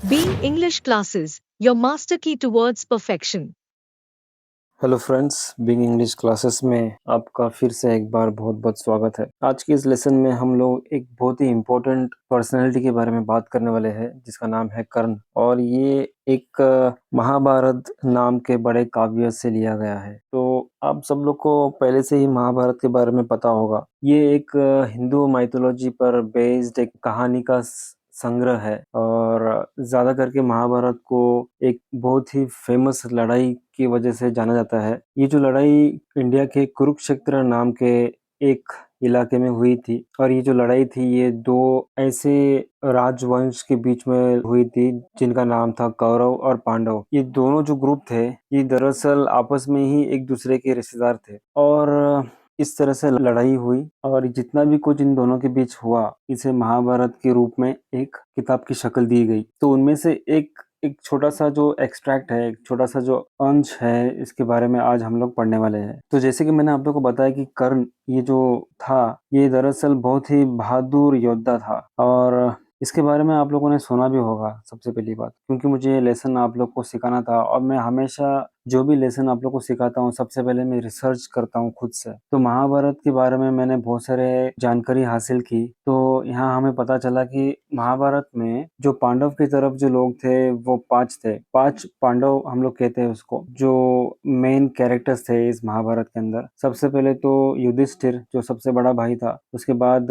Being English classes, your master key towards perfection. Hello friends, being English classes में आपका फिर से एक बार बहुत बहुत स्वागत है। आज के इस लेसन में हम लोग एक बहुत ही इम्पोर्टेंट पर्सनालिटी के बारे में बात करने वाले हैं जिसका नाम है कर्ण। और ये एक महाभारत नाम के बड़े काव्य से लिया गया है। तो आप सब लोग को पहले से ही महाभारत के बारे में पता होगा। ये एक हिंदू माइथोलॉजी पर बेस्ड एक कहानी का संग्रह है और ज्यादा करके महाभारत को एक बहुत ही फेमस लड़ाई की वजह से जाना जाता है। ये जो लड़ाई इंडिया के कुरुक्षेत्र नाम के एक इलाके में हुई थी और ये जो लड़ाई थी ये दो ऐसे राजवंश के बीच में हुई थी जिनका नाम था कौरव और पांडव। ये दोनों जो ग्रुप थे ये दरअसल आपस में ही एक दूसरे के रिश्तेदार थे और इस तरह से लड़ाई हुई और जितना भी कुछ इन दोनों के बीच हुआ इसे महाभारत के रूप में एक किताब की शक्ल दी गई। तो उनमें से एक एक छोटा सा जो एक्सट्रैक्ट है, एक छोटा सा जो अंश है, इसके बारे में आज हम लोग पढ़ने वाले हैं। तो जैसे कि मैंने आप लोग को बताया कि कर्ण ये जो था ये दरअसल बहुत ही बहादुर योद्धा था और इसके बारे में आप लोगों ने सुना भी होगा सबसे पहली बात, क्योंकि मुझे ये लेसन आप लोग को सिखाना था और मैं हमेशा जो भी लेसन आप लोग को सिखाता हूँ सबसे पहले मैं रिसर्च करता हूँ खुद से। तो महाभारत के बारे में मैंने बहुत सारे जानकारी हासिल की। तो यहाँ हमें पता चला कि महाभारत में जो पांडव की तरफ जो लोग थे वो 5 थे। 5 पांडव हम लोग कहते हैं उसको, जो मेन कैरेक्टर्स थे इस महाभारत के अंदर। सबसे पहले तो युधिष्ठिर जो सबसे बड़ा भाई था, उसके बाद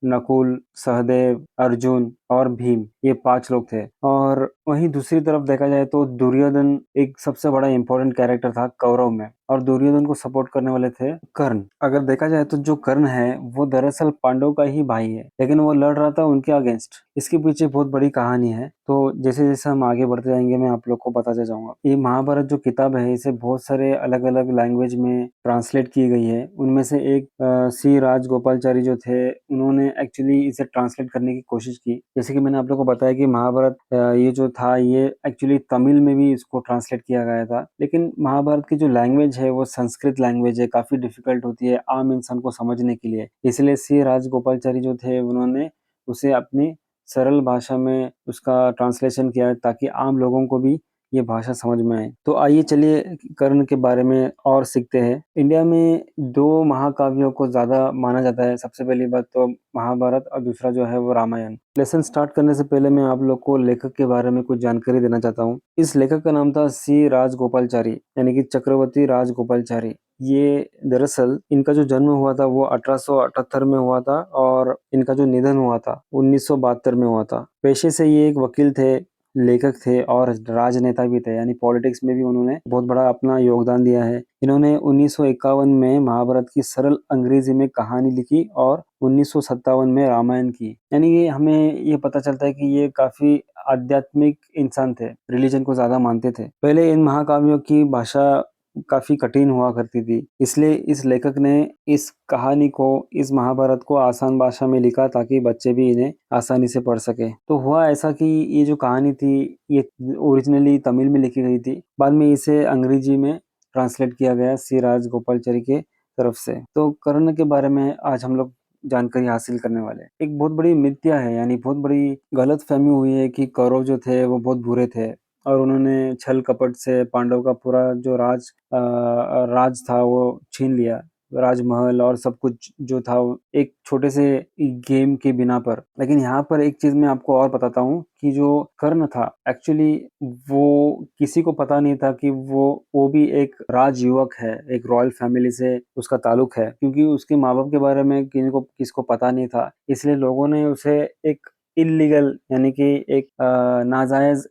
नकुल, सहदेव, अर्जुन और भीम, ये 5 लोग थे। और वहीं दूसरी तरफ देखा जाए तो दुर्योधन एक सबसे बड़ा इंपॉर्टेंट कैरेक्टर था कौरव में और दुर्योधन को सपोर्ट करने वाले थे कर्ण। अगर देखा जाए तो जो कर्ण है वो दरअसल पांडव का ही भाई है, लेकिन वो लड़ रहा था उनके अगेंस्ट। इसके पीछे बहुत बड़ी कहानी है। तो जैसे जैसे हम आगे बढ़ते जाएंगे मैं आप लोग को बताते जाऊंगा। ये महाभारत जो किताब है इसे बहुत सारे अलग अलग लैंग्वेज में ट्रांसलेट की गई है। उनमें से एक सी राजगोपालचारी जो थे उन्होंने एक्चुअली इसे ट्रांसलेट करने की कोशिश की। जैसे कि मैंने आप लोग को बताया कि महाभारत ये जो था ये एक्चुअली तमिल में भी इसको ट्रांसलेट किया गया था, लेकिन महाभारत की जो लैंग्वेज है वो संस्कृत लैंग्वेज है, काफी डिफिकल्ट होती है आम इंसान को समझने के लिए। इसलिए सी राजगोपालचारी जो थे उन्होंने उसे अपनी सरल भाषा में उसका ट्रांसलेशन किया ताकि आम लोगों को भी ये भाषा समझ में आए। तो आइए चलिए कर्ण के बारे में और सीखते हैं। इंडिया में 2 महाकाव्यों को ज्यादा माना जाता है। सबसे पहली बात तो महाभारत और दूसरा जो है वो रामायण। लेसन स्टार्ट करने से पहले मैं आप लोग को लेखक के बारे में कुछ जानकारी देना चाहता हूँ। इस लेखक का नाम था सी राजगोपालचारी, यानी कि चक्रवर्ती राजगोपालचारी। ये दरअसल इनका जो जन्म हुआ था वो 1878 में हुआ था और इनका जो निधन हुआ था 1972 में हुआ था। पेशे से ये एक वकील थे, लेखक थे और राजनेता भी थे, यानी पॉलिटिक्स में भी उन्होंने बहुत बड़ा अपना योगदान दिया है। इन्होंने 1951 में महाभारत की सरल अंग्रेजी में कहानी लिखी और 1957 में रामायण की। यानी ये हमें ये पता चलता है कि ये काफी आध्यात्मिक इंसान थे, रिलीजन को ज्यादा मानते थे। पहले इन महाकाव्यों की भाषा काफी कठिन हुआ करती थी, इसलिए इस लेखक ने इस कहानी को, इस महाभारत को आसान भाषा में लिखा ताकि बच्चे भी इन्हें आसानी से पढ़ सके। तो हुआ ऐसा कि ये जो कहानी थी ये ओरिजिनली तमिल में लिखी गई थी, बाद में इसे अंग्रेजी में ट्रांसलेट किया गया सी राजगोपालचारी के तरफ से। तो कर्ण के बारे में आज हम लोग जानकारी हासिल करने वाले हैं। एक बहुत बड़ी मिथ्या है, यानी बहुत बड़ी गलतफहमी हुई है कि कौरव जो थे वो बहुत बुरे थे और उन्होंने छल कपट से पांडव का पूरा जो राज था वो छीन लिया, राजमहल और सब कुछ जो था वो एक छोटे से गेम के बिना पर। लेकिन यहाँ पर एक चीज मैं आपको और बताता हूँ कि जो कर्ण था एक्चुअली वो किसी को पता नहीं था कि वो भी एक राजयुवक है, एक रॉयल फैमिली से उसका ताल्लुक है, क्योंकि उसके माँ बाप के बारे में किसको पता नहीं था। इसलिए लोगों ने उसे एक इलीगल, यानी कि एक नाजायज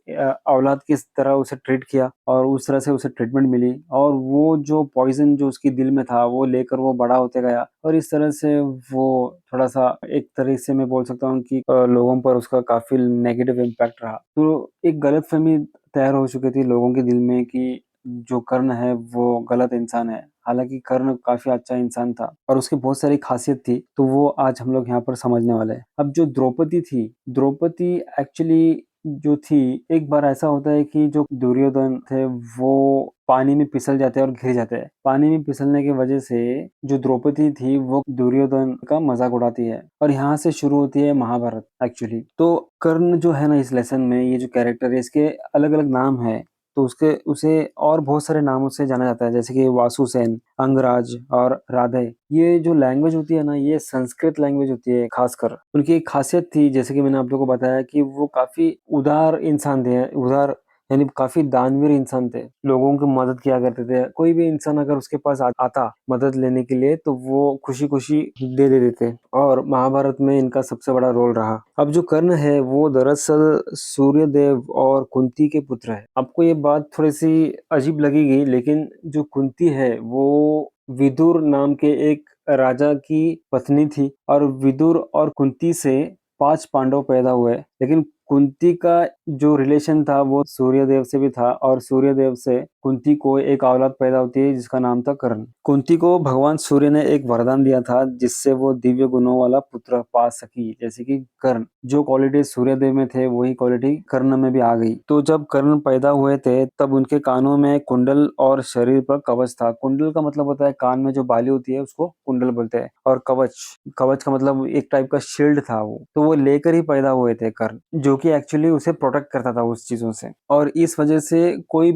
औलाद की तरह उसे ट्रीट किया और उस तरह से उसे ट्रीटमेंट मिली और वो जो पॉइजन जो उसके दिल में था वो लेकर वो बड़ा होते गया और इस तरह से वो थोड़ा सा, एक तरह से मैं बोल सकता हूँ कि लोगों पर उसका काफी नेगेटिव इम्पैक्ट रहा। तो एक गलतफहमी तैयार हो चुकी थी लोगों के दिल में कि जो कर्ण है वो गलत इंसान है। हालांकि कर्ण काफी अच्छा इंसान था और उसकी बहुत सारी खासियत थी, तो वो आज हम लोग यहाँ पर समझने वाले हैं। अब जो द्रौपदी थी, द्रौपदी एक्चुअली जो थी, एक बार ऐसा होता है कि जो दुर्योधन थे वो पानी में फिसल जाते हैं और घिर जाते हैं। पानी में फिसलने की वजह से जो द्रौपदी थी वो दुर्योधन का मजाक उड़ाती है और यहाँ से शुरू होती है महाभारत एक्चुअली। तो कर्ण जो है ना इस लेसन में, ये जो कैरेक्टर है इसके अलग अलग नाम है। तो उसके उसे और बहुत सारे नामों से जाना जाता है, जैसे कि वासुसेन, अंगराज और राधे। ये जो लैंग्वेज होती है ना, ये संस्कृत लैंग्वेज होती है। खासकर उनकी एक खासियत थी, जैसे कि मैंने आप लोगों को बताया, कि वो काफी उदार इंसान थे। उदार यानी काफी दानवीर इंसान थे, लोगों की मदद किया करते थे। कोई भी इंसान अगर उसके पास आता मदद लेने के लिए तो वो खुशी खुशी दे देते थे, और महाभारत में इनका सबसे बड़ा रोल रहा। अब जो कर्ण है वो दरअसल सूर्यदेव और कुंती के पुत्र है। आपको ये बात थोड़ी सी अजीब लगेगी, लेकिन जो कुंती है वो विदुर नाम के एक राजा की पत्नी थी, और विदुर और कुंती से 5 पांडव पैदा हुए। लेकिन कुंती का जो रिलेशन था वो सूर्यदेव से भी था, और सूर्यदेव से कुंती को एक औलाद पैदा होती है जिसका नाम था कर्ण। कुंती को भगवान सूर्य ने एक वरदान दिया था जिससे वो दिव्य गुणों वाला पुत्र पा सकी, जैसे कि कर्ण। जो क्वालिटी सूर्यदेव में थे वही क्वालिटी कर्ण में भी आ गई। तो जब कर्ण पैदा हुए थे तब उनके कानों में कुंडल और शरीर पर कवच था। कुंडल का मतलब होता है कान में जो बाली होती है उसको कुंडल बोलते हैं, और कवच, कवच का मतलब एक टाइप का शील्ड था वो। तो वो लेकर ही पैदा हुए थे कर्ण, जो कि एक्चुअली उसे प्रोटेक्ट करता था उस चीजों से। और इस वजह से कोई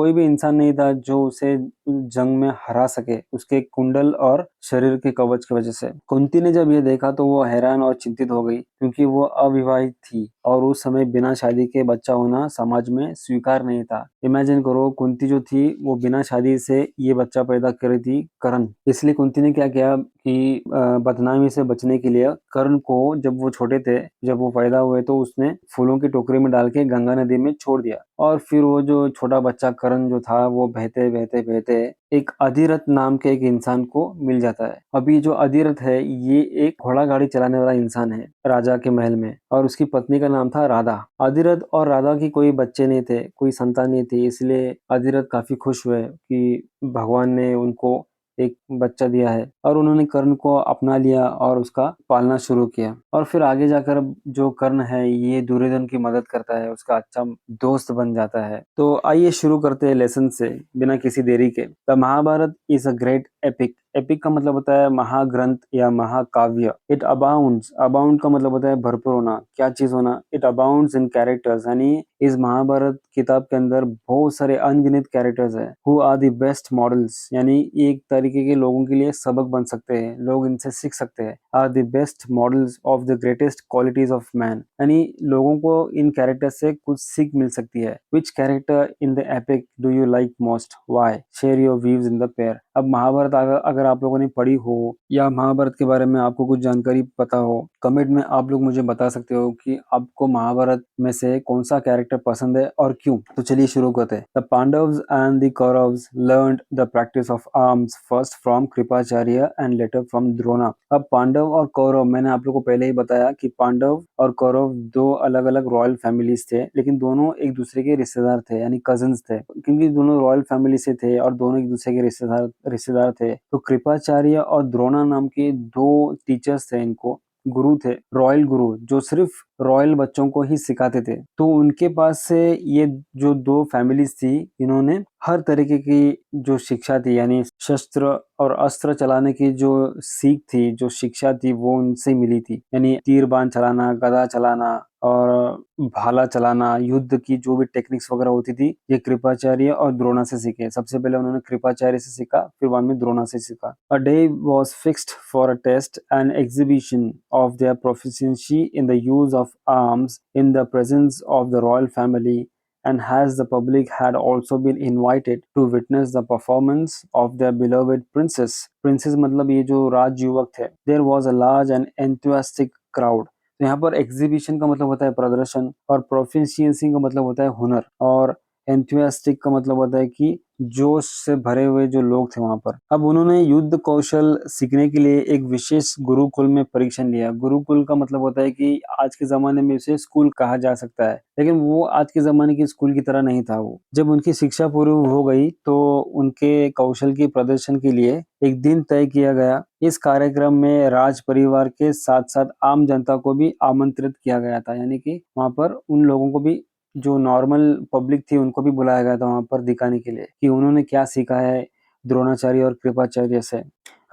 भी इंसान नहीं था जो उसे जंग में हरा सके, उसके कुंडल और शरीर के कवच की वजह से। कुंती ने जब ये देखा तो वो हैरान और चिंतित हो गई, क्योंकि वो अविवाहित थी और उस समय बिना शादी के बच्चा होना समाज में स्वीकार नहीं था। इमेजिन करो, कुंती जो थी वो बिना शादी से ये बच्चा पैदा कर रही थी, कर्ण। इसलिए कुंती ने क्या किया कि बदनामी से बचने के लिए कर्ण को, जब वो छोटे थे, जब वो पैदा हुए, तो उसने फूलों की टोकरी में डाल के गंगा नदी में छोड़ दिया। और फिर वो जो छोटा बच्चा कर्ण जो था वो बहते बहते बहते एक अधिरथ नाम के एक इंसान को मिल जाता है। अभी जो अधिरथ है ये एक घोड़ा गाड़ी चलाने वाला इंसान है राजा के महल में, और उसकी पत्नी का नाम था राधा। अधिरथ और राधा की कोई बच्चे नहीं थे, कोई संतान नहीं थी, इसलिए अधिरथ काफी खुश हुए कि भगवान ने उनको एक बच्चा दिया है, और उन्होंने कर्ण को अपना लिया और उसका पालना शुरू किया। और फिर आगे जाकर जो कर्ण है ये दुर्योधन की मदद करता है, उसका अच्छा दोस्त बन जाता है। तो आइए शुरू करते हैं लेसन से बिना किसी देरी के। The Mahabharata is a great epic. Epic का मतलब होता है महाग्रंथ या महाकाव्य। इट अबाउंड्स, अबाउंड का मतलब होता है भरपूर होना, क्या चीज होना। इट अबाउंड्स इन कैरेक्टर्स, यानी इस महाभारत किताब के अंदर बहुत सारे अनगिनत कैरेक्टर्स है। Who are the best models, यानी एक तरीके के लोगों के लिए सबक बन सकते हैं, लोग इनसे सीख सकते हैं। Are the best models of the greatest qualities of man, यानी लोगों को इन कैरेक्टर से कुछ सीख मिल सकती है। विच character in the epic do you like most, why, share your views in the pair. अब महाभारत अगर आप लोगों ने पढ़ी हो या महाभारत के बारे में आपको कुछ जानकारी पता हो, कमेंट में आप लोग मुझे बता सकते हो कि आपको महाभारत में से कौन सा कैरेक्टर पसंद है और क्यों। तो चलिए शुरू करते हैं। The Pandavs and the Kauravs learned the practice of arms first from Kripacharya and later from Drona. अब पांडव और कौरव, मैंने आप लोग को पहले ही बताया कि पांडव और कौरव दो अलग अलग रॉयल फैमिलीज थे, लेकिन दोनों एक दूसरे के रिश्तेदार थे, यानी कजिन्स थे। क्योंकि दोनों रॉयल फैमिली से थे और दोनों एक दूसरे के रिश्तेदार थे, तो कृपाचार्य और द्रोणा नाम के दो टीचर्स थे, इनको गुरु थे, रॉयल गुरु, जो सिर्फ रॉयल बच्चों को ही सिखाते थे। तो उनके पास से ये जो दो फैमिलीज थी, इन्होंने हर तरीके की जो शिक्षा थी, यानी शस्त्र और अस्त्र चलाने की जो सीख थी, जो शिक्षा थी, वो उनसे मिली थी। यानी तीर बाण चलाना, गदा चलाना और भाला चलाना, युद्ध की जो भी टेक्निक्स वगैरह होती थी, ये कृपाचार्य और द्रोणा से सीखे। सबसे पहले उन्होंने कृपाचार्य से सीखा, फिर बाद में द्रोणा से सीखा। A day was fixed for a test and exhibition of their proficiency in the use of arms in the presence of the royal family, and as the public had also been invited to witness the performance of their beloved princess. Princess मतलब ये जो राजयुवक थे। There was a large and enthusiastic crowd. तो यहाँ पर exhibition का मतलब होता है प्रदर्शन, और प्रोफिशिएंसी का मतलब होता है हुनर, और एंथुसियास्टिक का मतलब होता है कि जोश से भरे हुए जो लोग थे वहां पर। अब उन्होंने युद्ध कौशल सीखने के लिए एक विशेष गुरुकुल में परीक्षण लिया। गुरुकुल का मतलब होता है कि आज के ज़माने में उसे स्कूल कहा जा सकता है, लेकिन वो आज के ज़माने की स्कूल की तरह नहीं था वो। जब उनकी शिक्षा पूरी हो गई तो उनके कौशल के प्रदर्शन के लिए एक दिन तय किया गया। इस कार्यक्रम में राज परिवार के साथ-साथ आम जनता को भी आमंत्रित किया गया था, यानी कि वहाँ पर उन लोगों को भी, जो नॉर्मल पब्लिक थी, उनको भी बुलाया गया था वहाँ पर दिखाने के लिए कि उन्होंने क्या सीखा है द्रोणाचार्य और कृपाचार्य से।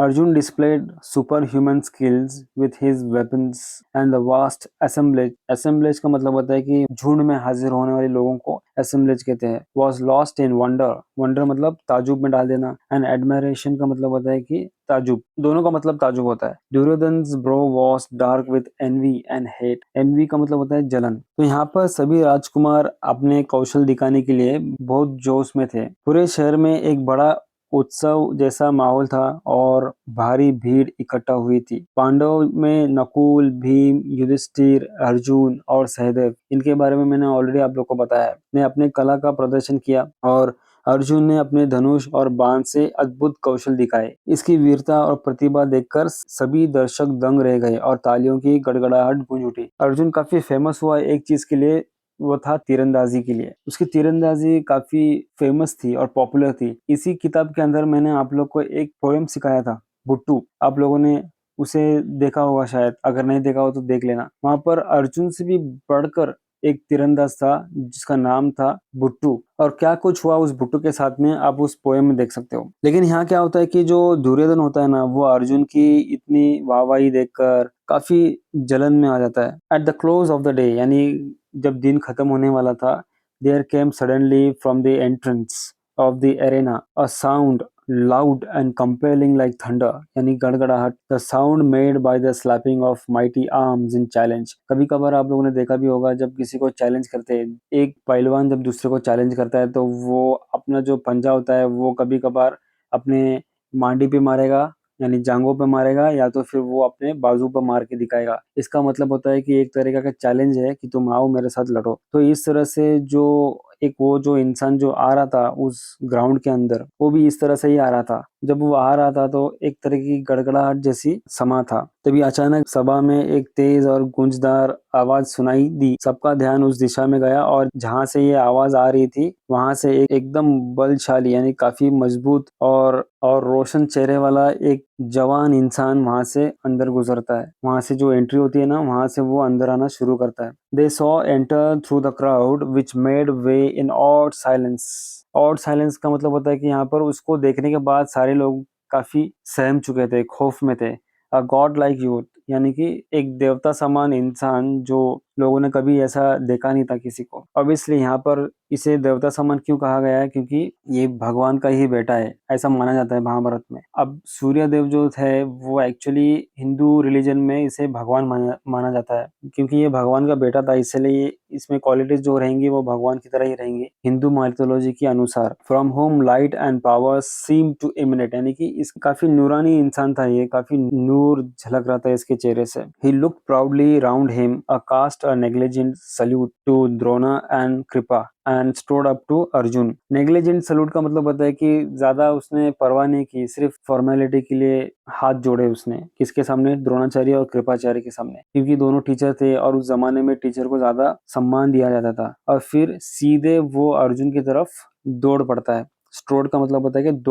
Arjun displayed superhuman skills with his weapons and the vast assemblage. Assemblage का मतलब होता है कि झुंड में हाजिर होने वाले लोगों को assemblage कहते हैं। Was lost in wonder. Wonder मतलब ताजुब में डाल देना, and admiration का मतलब होता है कि ताजुब, दोनों का मतलब ताजुब होता है। Duryodhan's brow was dark with envy and hate. Envy का मतलब होता है जलन। तो यहाँ पर सभी राजकुमार अपने कौशल दिखाने के लिए बहुत जोश में थे। पूरे शहर में एक बड़ा उत्सव जैसा माहौल था और भारी भीड़ इकट्ठा हुई थी। पांडव में नकुल, भीम, युधिष्ठिर, अर्जुन और सहदेव, इनके बारे में मैंने ऑलरेडी आप लोग को बताया है। ने अपने कला का प्रदर्शन किया और अर्जुन ने अपने धनुष और बाण से अद्भुत कौशल दिखाए। इसकी वीरता और प्रतिभा देखकर सभी दर्शक दंग रह गए और तालियों की गड़गड़ाहट गूंज उठी। अर्जुन काफी फेमस हुआ एक चीज के लिए, वो था तीरंदाजी के लिए। उसकी तीरंदाजी काफी फेमस थी और पॉपुलर थी। इसी किताब के अंदर मैंने आप लोग को एक पोएम सिखाया था, बुट्टू। आप लोगों ने उसे देखा होगा शायद, अगर नहीं देखा हो तो देख लेना। वहां पर अर्जुन से भी बढ़कर एक तीरंदाज था जिसका नाम था बुट्टू, और क्या कुछ हुआ उस बुट्टू के साथ में आप उस पोएम में देख सकते हो। लेकिन यहाँ क्या होता है कि जो दुर्योधन होता है ना, वो अर्जुन की इतनी वाहवाही देखकर काफी जलन में आ जाता है। At the close of the day, यानी जब दिन खत्म होने वाला था, there came suddenly from the entrance of the arena a sound loud and compelling like thunder, यानी गड़गड़ाहट, the sound made by the slapping of mighty arms in challenge। कभी कभार आप लोगों ने देखा भी होगा जब किसी को चैलेंज करते हैं, एक पहलवान जब दूसरे को चैलेंज करता है तो वो अपना जो पंजा होता है वो कभी कभार अपने मांडी पे मारेगा, यानी जांघों पे मारेगा, या तो फिर वो अपने बाजू पे मार के दिखाएगा। इसका मतलब होता है कि एक तरीका का चैलेंज है कि तुम आओ मेरे साथ लड़ो। तो इस तरह से जो एक वो जो इंसान जो आ रहा था उस ग्राउंड के अंदर, वो भी इस तरह से ही आ रहा था। जब वो आ रहा था तो एक तरह की गड़गड़ाहट जैसी समा था। तभी अचानक सभा में एक तेज और गूंजदार आवाज सुनाई दी। सबका ध्यान उस दिशा में गया और जहां से ये आवाज आ रही थी वहां से एक एकदम बलशाली, यानी काफी मजबूत और रोशन चेहरे वाला एक जवान इंसान वहां से अंदर गुजरता है। वहां से जो एंट्री होती है ना, वहां से वो अंदर आना शुरू करता है। They saw enter through the crowd which made way in awed silence। awed silence का मतलब होता है कि यहाँ पर उसको देखने के बाद सारे लोग काफी सहम चुके थे, खौफ में थे। A god like youth, यानी कि एक देवता समान इंसान जो लोगों ने कभी ऐसा देखा नहीं था किसी को। ऑब्वियसली यहाँ पर इसे देवता समान क्यों कहा गया है, क्योंकि ये भगवान का ही बेटा है, ऐसा माना जाता है महाभारत में। अब सूर्य देव जो है वो एक्चुअली हिंदू रिलीजन में इसे भगवान माना जाता है, क्योंकि ये भगवान का बेटा था, इसलिए इसमें क्वालिटीज जो रहेंगी वो भगवान की तरह ही रहेंगी हिंदू माइथोलॉजी के अनुसार। From home light and power seem to emanate, यानी कि इस काफी नूरानी इंसान था, ये काफी नूर झलक रहा था इसके चेहरे से। He look proudly round him a cast a negligent salute to Drona and Kripa and stood up to Arjun. Negligent salute का मतलब होता है कि ज्यादा उसने परवाह नहीं की, सिर्फ फॉर्मेलिटी के लिए हाथ जोड़े उसने। किसके सामने? द्रोणाचार्य और कृपाचार्य के सामने, क्योंकि दोनों टीचर थे और उस जमाने में टीचर को ज्यादा सम्मान दिया जाता था। और फिर सीधे वो अर्जुन की तरफ दौड़ पड़ता है। स्ट्रोड का मतलब होता है कि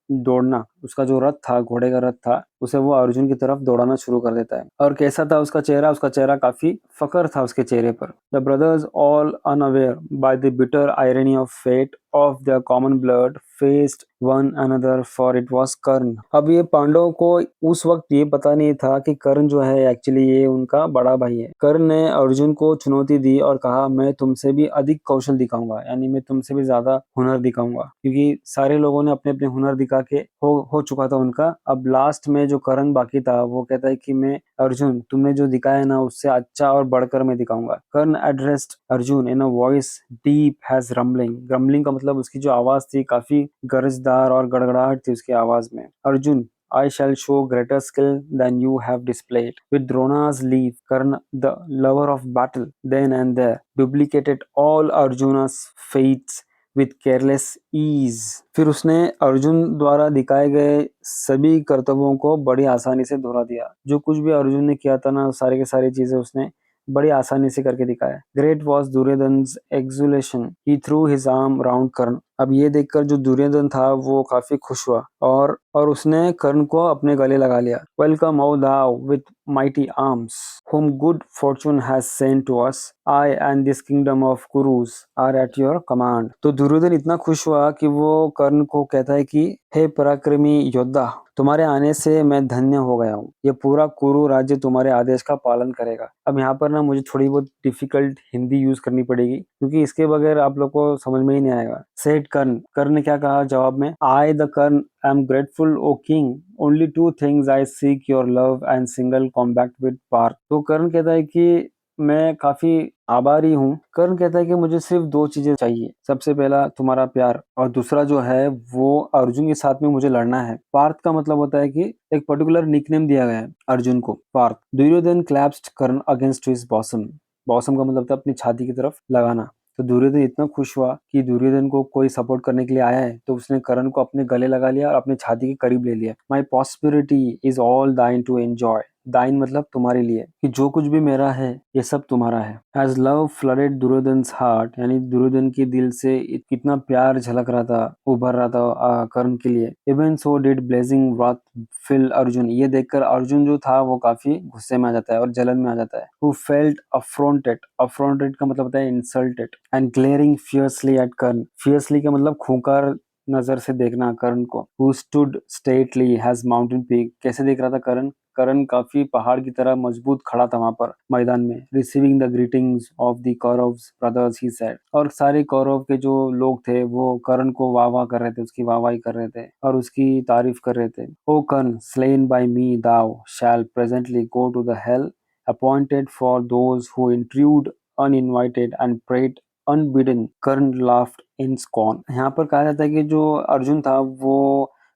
दौड़ना। उसका जो रथ था, घोड़े का रथ था, उसे वो अर्जुन की तरफ दौड़ाना शुरू कर देता है। और कैसा था उसका चेहरा? उसका चेहरा काफी फकर था उसके चेहरे पर। The brothers all unaware by the bitter irony of fate of their common blood faced one another for it was Karna. अब ये पांडवों को उस वक्त ये पता नहीं था कि कर्ण जो है एक्चुअली ये उनका बड़ा भाई है। कर्ण ने अर्जुन को चुनौती दी और कहा मैं तुमसे भी अधिक कौशल दिखाऊंगा, यानी मैं तुमसे भी ज्यादा हुनर दिखाऊंगा, क्योंकि सारे लोगों ने अपने अपने हुनर दिखा के हो चुका था उनका। अब लास्ट में जो कर्ण बाकी था वो कहता है कि मैं अर्जुन, तुमने जो दिखाया ना उससे अच्छा और बढ़कर मैं दिखाऊंगा। Karna addressed Arjun in a voice deep as rumbling. Rumbling का मतलब उसकी जो आवाज थी काफी गरजदार और गड़गड़ाहट थी उसकी आवाज में। Arjun, I shall show greater skill than you have displayed. With Drona's leave, Karna, the lover of battle, then and there duplicated all Arjuna's feats with careless ease। फिर उसने अर्जुन द्वारा दिखाए गए सभी कर्तव्यों को बड़ी आसानी से दोहरा दिया। जो कुछ भी अर्जुन ने किया था ना, सारी की सारी चीजें उसने बड़ी आसानी से करके दिखाया। Great was Duryodhan's exultation, he threw his arm round Karna. अब ये देखकर जो दुर्योधन था वो काफी खुश हुआ और उसने कर्ण को अपने गले लगा लिया। Welcome O thou with mighty arms, whom good fortune has sent to us. I and this kingdom of Kurus are at your command। तो दुर्योधन इतना खुश हुआ कि वो कर्ण को कहता है कि हे पराक्रमी योद्धा, तुम्हारे आने से मैं धन्य हो गया हूँ। ये पूरा कुरु राज्य तुम्हारे आदेश का पालन करेगा। अब यहाँ पर ना मुझे थोड़ी बहुत डिफिकल्ट हिंदी यूज करनी पड़ेगी क्योंकि इसके बगैर आप लोग को समझ में ही नहीं आएगा। सेठ कर्ण, कर्ण ने क्या कहा जवाब में? I the Karna am grateful, O king. Only two things I seek your love and single combat with Parth। तो कर्ण कहता है कि मैं काफी आभारी हूँ। कर्ण कहता है कि मुझे सिर्फ दो चीजें चाहिए। सबसे पहला तुम्हारा प्यार और दूसरा जो है वो अर्जुन के साथ में मुझे लड़ना है। पार्थ का मतलब होता है कि एक पर्टिकुलर निकनेम दिया गया है अर्जुन को, पार्थ। दुर्योधन क्लैप्स्ड कर्ण अगेंस्ट हिज बॉसम। बॉसम का मतलब था अपनी छाती की तरफ लगाना। तो दुर्योधन इतना खुश हुआ कि दुर्योधन को कोई सपोर्ट करने के लिए आया है, तो उसने कर्ण को अपने गले लगा लिया और अपने छाती के करीब ले लिया। माई पॉस्पेरिटी इज ऑल दाइन टू एंजॉय। दाइन मतलब तुम्हारे लिए, कि जो कुछ भी मेरा है ये सब तुम्हारा है। एज लव फ्लडेड दुर्योधन्स हार्ट, यानी दुर्योधन के दिल से कितना प्यार झलक रहा था, उभर रहा था कर्ण के लिए। Even so did blazing wrath fill Arjun. ये देखकर अर्जुन जो था वो काफी गुस्से में आ जाता है और जलन में आ जाता है। Who felt affronted, affronted का मतलब होता है insulted, and glaring fiercely at Karna. fiercely का मतलब खूंखार नजर से देखना कर्ण को। Who stood stately as mountain peak। कैसे देख रहा था कर्ण? कर्ण काफी पहाड़ की तरह मजबूत खड़ा था वहां पर मैदान में। Receiving the greetings of the Kauravs brothers he said. और सारे कौरव के जो लोग थे वो कर्ण को वाह वाह कर रहे थे, उसकी वाहवाही कर रहे थे और उसकी तारीफ कर रहे थे। O Karna, slain by me thou shalt presently go to the hell appointed for those who intrude uninvited and prayed unbidden। Karna laughed in scorn। यहाँ पर कहा जाता है कि जो अर्जुन था वो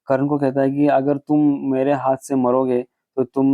कर्ण को कहता है कि अगर तुम मेरे हाथ से मरोगे तो तुम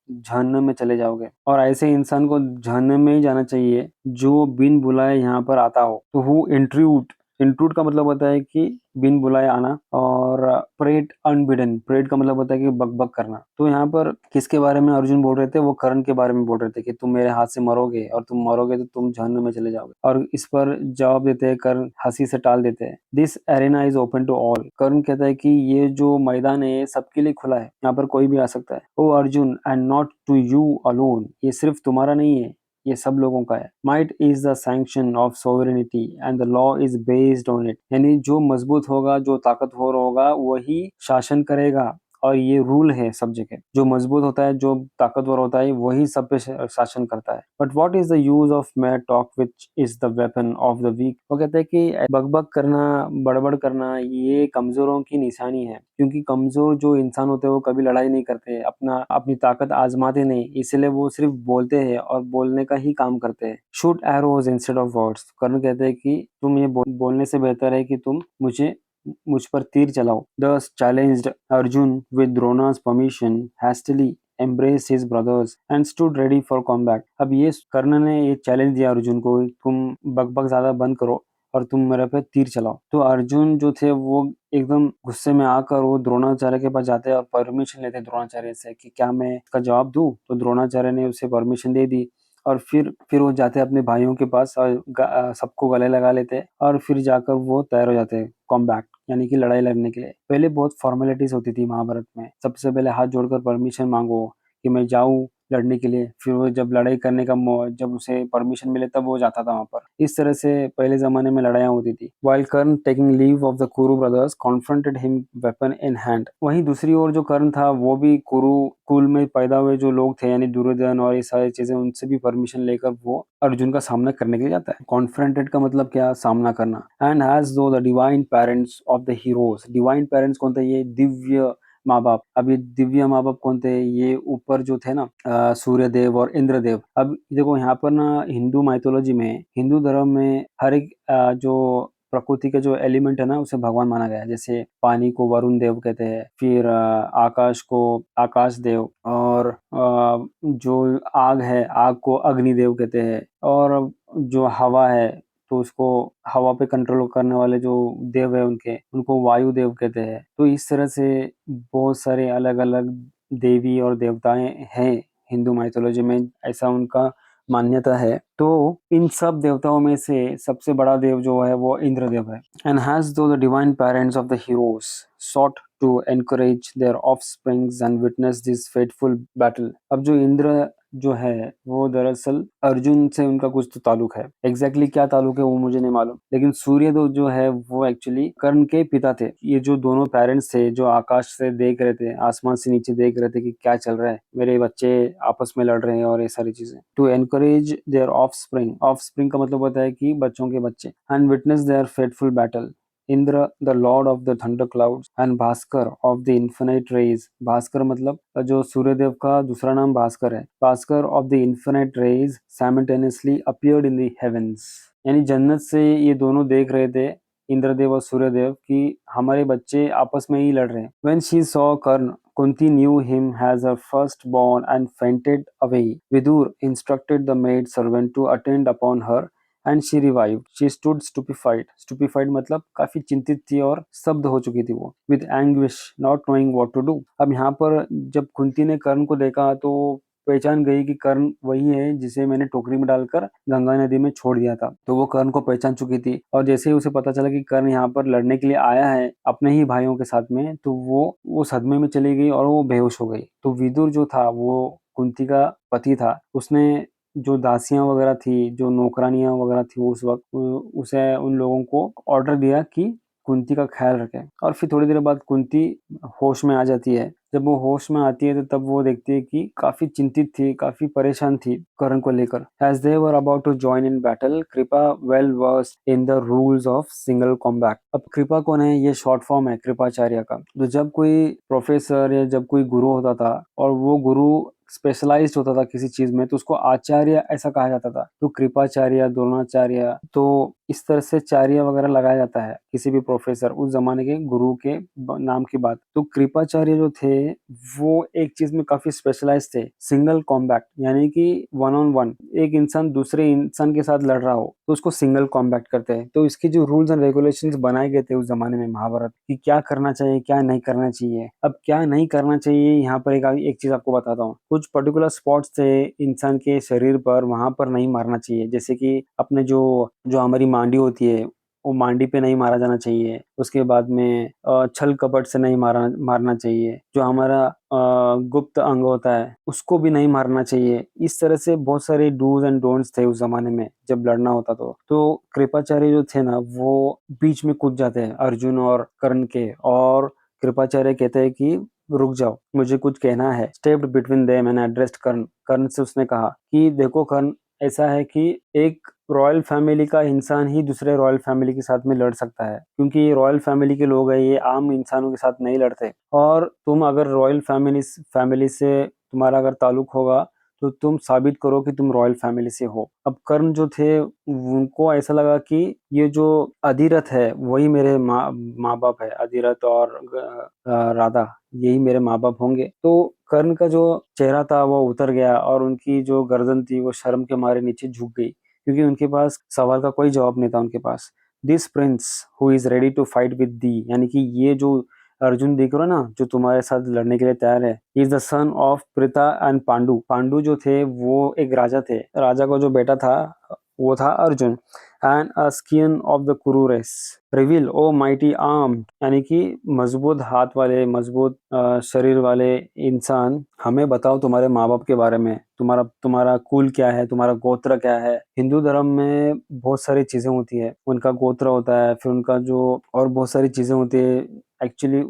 जहन्नम में चले जाओगे, और ऐसे इंसान को जहन्नम में ही जाना चाहिए जो बिन बुलाए यहाँ पर आता हो। तो हु इंट्रूड, इंट्रूड का मतलब होता है कि बिन बुलाए आना, और प्रेड अनबिडन, प्रेड का मतलब होता है कि बकबक करना। तो यहाँ पर किसके बारे में अर्जुन बोल रहे थे? वो कर्ण के बारे में बोल रहे थे कि तुम मेरे हाथ से मरोगे और तुम मरोगे तो तुम जहन्नम में चले जाओगे। और इस पर जवाब देते हैं कर्ण, हंसी से टाल देते हैं। This arena is open to all. Karna कहता है कि ये जो मैदान है ये सबके लिए खुला है, यहाँ पर कोई भी आ सकता है। O Arjun, and not to you alone. ये सिर्फ तुम्हारा नहीं है, ये सब लोगों का है। Might is the sanction of sovereignty and the law is based on it. यानी जो मजबूत होगा, जो ताकतवर होगा वही शासन करेगा, और ये रूल है सब जगह। जो मजबूत होता है, जो ताकतवर होता है, वही सब पे शासन करता है। But what is the use of mad talk which is the weapon of the weak. वो कहते हैं कि बकबक करना, बड़बड़ करना, ये कमजोरों की निशानी है, क्योंकि कमजोर जो इंसान होते हैं वो कभी लड़ाई नहीं करते, अपनी ताकत आजमाते नहीं, इसलिए वो सिर्फ बोलते हैं और बोलने का ही काम करते हैं। Shoot arrows instead of words. Karna कहते हैं कि तुम ये बोलने से बेहतर है कि तुम मुझ पर तीर चलाओ। Thus challenged Arjun with Drona's permission hastily embraced his brothers and stood ready for combat। अब ये कर्ण ने ये चैलेंज दिया अर्जुन को, तुम बकबक ज्यादा बंद करो और तुम मेरे पे तीर चलाओ। तो अर्जुन जो थे वो एकदम गुस्से में आकर वो द्रोणाचार्य के पास जाते हैं और परमिशन लेते हैं द्रोणाचार्य से कि क्या मैं इसका जवाब दूं। तो द्रोणाचार्य ने उसे परमिशन दे दी और फिर वो जाते हैं अपने भाइयों के पास और सबको गले लगा लेते हैं और फिर जाकर वो तैयार हो जाते हैं कॉम्बैट, यानी कि लड़ाई लड़ने के लिए। पहले बहुत फॉर्मेलिटीज होती थी महाभारत में। सबसे पहले हाथ जोड़कर परमिशन मांगो कि मैं जाऊं लड़ने के लिए, फिर वो जब लड़ाई करने का जब उसे परमिशन मिले तब वो जाता था वहां पर। इस तरह से पहले जमाने में लड़ाइयाँ होती थी। While Karna taking leave of the Kuru brothers confronted him weapon in hand। वहीं दूसरी ओर जो कर्ण था वो भी कुरु कुल में पैदा हुए जो लोग थे यानी दुर्योधन और ये सारी चीजें, उनसे भी परमिशन लेकर वो अर्जुन का सामना करने के लिए जाता है। कॉन्फ्रेंटेड का मतलब क्या? सामना करना। एंड हैज दो the divine parents of the heroes. Divine parents कौन थे? ये दिव्य माँ बाप। अब ये दिव्य माँ बाप कौन थे? ये ऊपर जो थे ना सूर्य देव और इंद्रदेव। अब देखो यहाँ पर ना हिंदू माइथोलॉजी में, हिंदू धर्म में हर एक जो प्रकृति के जो एलिमेंट है ना उसे भगवान माना गया है। जैसे पानी को वरुण देव कहते हैं, फिर आकाश को आकाश देव, और जो आग है आग को अग्नि देव कहते हैं, और जो हवा है तो उसको हवा पे कंट्रोल करने वाले जो देव है उनको वायु देव कहते हैं। तो इस तरह से बहुत सारे अलग अलग देवी और देवताएं हैं हिंदू माइथोलॉजी में, ऐसा उनका मान्यता है। तो इन सब देवताओं में से सबसे बड़ा देव जो है वो इंद्रदेव है। And as though the divine parents of the heroes sought to encourage their offsprings and witness this fateful battle। अब जो इंद्र जो है वो दरअसल अर्जुन से उनका कुछ तो ताल्लुक है। एग्जैक्टली क्या ताल्लुक है वो मुझे नहीं मालूम, लेकिन सूर्यदेव जो है वो एक्चुअली कर्ण के पिता थे। ये जो दोनों पेरेंट्स थे जो आकाश से देख रहे थे, आसमान से नीचे देख रहे थे कि क्या चल रहा है, मेरे बच्चे आपस में लड़ रहे हैं और ये सारी चीजें। To encourage their offspring का मतलब होता है कि बच्चों के बच्चे। And witness their fateful battle. Indra the lord of the thunder clouds and Bhaskar of the infinite rays. Bhaskar मतलब जो सूर्यदेव का दूसरा नाम भास्कर है। Bhaskar of the infinite rays simultaneously appeared in the heavens. यानी जन्नत से ये दोनों देख रहे थे, इंद्रदेव और सूर्यदेव, कि हमारे बच्चे आपस में ही लड़ रहे हैं। When she saw Karna, Kunti knew him as her firstborn and fainted away. Vidur instructed the maid servant to attend upon her and she revived. She stood stupefied. Stupefied मतलब काफी चिंतित थी और स्तब्ध हो चुकी थी वो। With anguish, not knowing what to do. अब यहाँ पर जब कुंती ने कर्ण को देखा तो पहचान गई कि कर्ण वही है जिसे मैंने टोकरी में डालकर गंगा नदी में छोड़ दिया था। तो वो कर्ण को पहचान चुकी थी और जैसे ही उसे पता चला कि कर्ण यहाँ पर लड़ने के लिए आया है अपने ही भाइयों के साथ में, तो वो सदमे में चली गई और वो बेहोश हो गई। तो विदुर जो था वो कुंती का पति था, उसने जो दासियां वगैरह थी, जो नौकरानियां वगैरह थी उस वक्त, उसे उन लोगों को ऑर्डर दिया कि कुंती का ख्याल रखें। और फिर थोड़ी देर बाद कुंती होश में आ जाती है। जब वो होश में आती है तो तब वो देखती है कि काफी चिंतित थी, काफी परेशान थी कर्ण को लेकर। As they were about to join in battle, Kripa well versed in the rules of single combat. अब कृपा कौन है? ये शॉर्ट फॉर्म है कृपाचार्य का। तो जब कोई प्रोफेसर या जब कोई गुरु होता था और वो गुरु स्पेशलाइज्ड होता था किसी चीज में, तो उसको आचार्य ऐसा कहा जाता था। तो कृपाचार्य, द्रोणाचार्य, तो इस तरह से चार्य वगैरह लगाया जाता है किसी भी प्रोफेसर, उस जमाने के गुरु के नाम की बात। तो कृपाचार्य जो थे वो एक चीज में काफी स्पेशलाइज थे, सिंगल कॉम्बैट, यानी कि 1-on-1 एक इंसान दूसरे इंसान के साथ लड़ रहा हो तो उसको सिंगल कॉम्बैट करते हैं। तो इसके जो रूल्स एंड रेगुलेशंस बनाए गए थे उस जमाने में महाभारत, कि क्या करना चाहिए क्या नहीं करना चाहिए। अब क्या नहीं करना चाहिए यहाँ पर एक चीज आपको बताता हूँ। कुछ पर्टिकुलर स्पॉट्स थे इंसान के शरीर पर, वहां पर नहीं मारना चाहिए। जैसे कि अपने जो हमारी मांडी होती है वो मांडी पे नहीं मारा जाना चाहिए। उसके बाद में छल कपट से नहीं मारना चाहिए। जो हमारा गुप्त अंग होता है उसको भी नहीं मारना चाहिए। इस तरह से बहुत सारे डूज एंड डोंट्स थे उस जमाने में जब लड़ना होता तो कृपाचार्य जो थे ना वो बीच में कूद जाते हैं अर्जुन और कर्ण के, और कृपाचार्य कहते हैं कि रुक जाओ, मुझे कुछ कहना है। Stepped between them and addressed Karna. Karna से उसने कहा कि देखो कर्ण, ऐसा है कि एक रॉयल फैमिली का इंसान ही दूसरे रॉयल फैमिली के साथ में लड़ सकता है, क्योंकि ये रॉयल फैमिली के लोग हैं, ये आम इंसानों के साथ नहीं लड़ते। और तुम अगर रॉयल फैमिली से तुम्हारा अगर ताल्लुक होगा तो तुम साबित करो कि तुम रॉयल फैमिली से हो। अब कर्ण जो थे उनको ऐसा लगा कि ये जो अधिरथ है वही मेरे माँ बाप है, अधिरथ और राधा, यही मेरे माँ बाप होंगे। तो कर्ण का जो चेहरा था वो उतर गया और उनकी जो गर्दन थी वो शर्म के मारे नीचे झुक गई, क्योंकि उनके पास सवाल का कोई जवाब नहीं था उनके पास। This prince who is ready to fight with thee, यानी कि ये जो अर्जुन देख रहे हो ना जो तुम्हारे साथ लड़ने के लिए तैयार है, is the son of Preeta and Pandu. Pandu जो थे वो एक राजा थे, राजा का जो बेटा था वो था Arjun. And a skin of the कुरु रेस रिवील ओ माइटी आर्म, यानी कि मजबूत हाथ वाले, मजबूत शरीर वाले इंसान, हमें बताओ तुम्हारे माँ बाप के बारे में, तुम्हारा कुल क्या है, तुम्हारा गोत्र क्या है। हिंदू धर्म में बहुत सारी चीजें होती है, उनका गोत्र होता है, फिर उनका जो और बहुत सारी चीजें होती है। एक्चुअली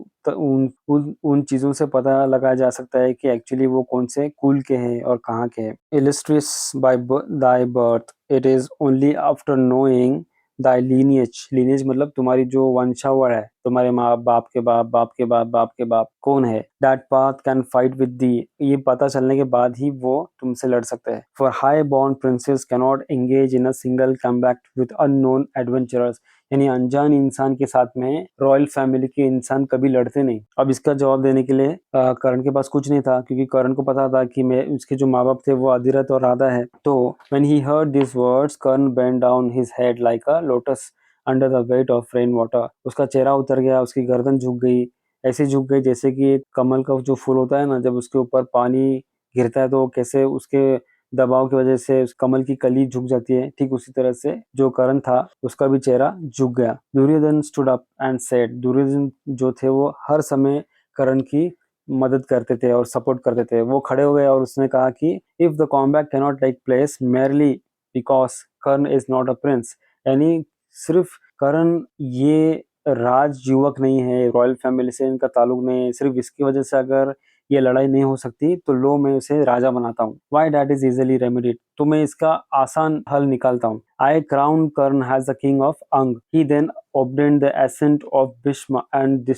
उन चीजों से पता लगाया जा सकता है कि एक्चुअली वो कौन से कुल के हैं और कहाँ के हैं। Illustrious by thy birth, it is only after knowing thy lineage. Lineage मतलब तुम्हारी जो वंशावळ है, तुम्हारे माँ बाप के बाप, बाप के बाप, बाप के बाप कौन है। That path can fight with दी, ये पता चलने के बाद ही वो तुमसे लड़ सकते हैं। For high born princess cannot engage in a single combat with unknown adventurers, यानी अनजान इंसान के साथ में रॉयल फैमिली के इंसान कभी लड़ते नहीं। अब इसका जवाब देने के लिए करण के पास कुछ नहीं था, क्योंकि करण को पता था कि मैं उसके जो माँ बाप थे वो अधिरथ और राधा है। तो when he heard these words, Karna bent down his head like a lotus under the weight of rain water, उसका चेहरा उतर गया, उसकी गर्दन झुक गई, ऐसे झुक गई जैसे कि एक कमल का जो फूल होता है ना, जब उसके ऊपर पानी गिरता है तो कैसे उसके दबाव की वजह से उस कमल की कली झुक जाती है, ठीक उसी तरह से जो करण था उसका भी चेहरा झुक गया। Duryodhan stood up and said, Duryodhan जो थे वो हर समय करण की मदद करते थे और सपोर्ट करते थे। वो खड़े हो गए और उसने कहा कि if the combat cannot take place merely because Karna is not a prince, यानी सिर्फ कर्ण ये राज युवक नहीं है, रॉयल फैमिली से इनका ताल्लुक नहीं है, सिर्फ इसकी वजह से अगर ये लड़ाई नहीं हो सकती तो लो मैं उसे राजा बनाता हूँ। Why that is easily remedied, तो मैं इसका आसान हल निकालता हूँ। I crown Karna as the king of Anga, he then obtained the assent of Bhishma and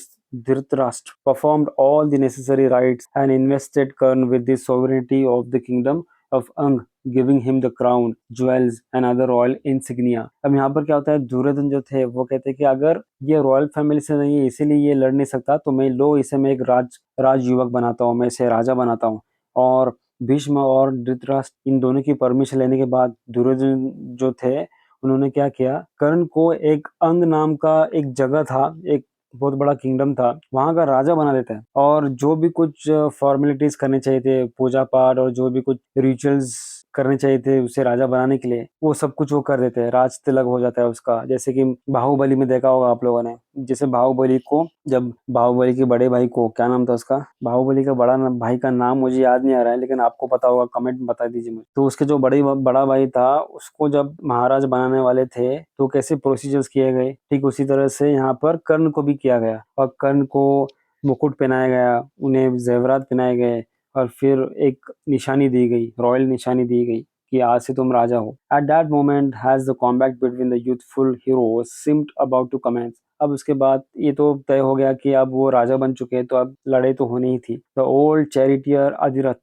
Dhritarashtra, performed all the necessary rites and invested Karna with the sovereignty of the kingdom of Ang, giving him the crown, jewels and other royal insignia। अब यहाँ पर क्या होता है, दुर्योधन जो थे वो कहते हैं कि अगर ये रॉयल फैमिली से नहीं है इसीलिए ये लड़ नहीं सकता, तो मैं लो इसे मैं एक राज युवक बनाता हूँ, मैं इसे राजा बनाता हूँ। और भीष्म और धृतराष्ट्र इन दोनों की परमिशन लेने के बाद दुर्योधन जो थे उन्होंने क्या किया, कर्ण को एक अंग नाम का एक जगह था, एक बहुत बड़ा किंगडम था, वहां का राजा बना देता है। और जो भी कुछ फॉर्मेलिटीज करने चाहिए थे, पूजा पाठ और जो भी कुछ रिचुअल्स करने चाहिए थे उसे राजा बनाने के लिए, वो सब कुछ वो कर देते हैं, राज तिलक हो जाता है उसका। जैसे कि बाहुबली में देखा होगा आप लोगों ने, जैसे बाहुबली को जब बाहुबली के बड़े भाई को, क्या नाम था उसका, बाहुबली का भाई का नाम मुझे याद नहीं आ रहा है, लेकिन आपको पता होगा कमेंट में बता दीजिए मुझे। तो उसके जो बड़ा भाई था उसको जब महाराज बनाने वाले थे तो कैसे प्रोसीजर्स किए गए, ठीक उसी तरह से यहाँ पर कर्ण को भी किया गया। और कर्ण को मुकुट पहनाया गया, उन्हें जेवरात पहनाए गए और फिर एक निशानी दी गई, रॉयल निशानी दी गई कि आज से तुम राजा हो। At that moment has the combat between the youthful hero seemed about to commence. अब उसके बाद ये तो तय हो गया कि अब वो राजा बन चुके हैं, तो अब लड़ाई तो होनी ही थी। The old charioteer Adhirath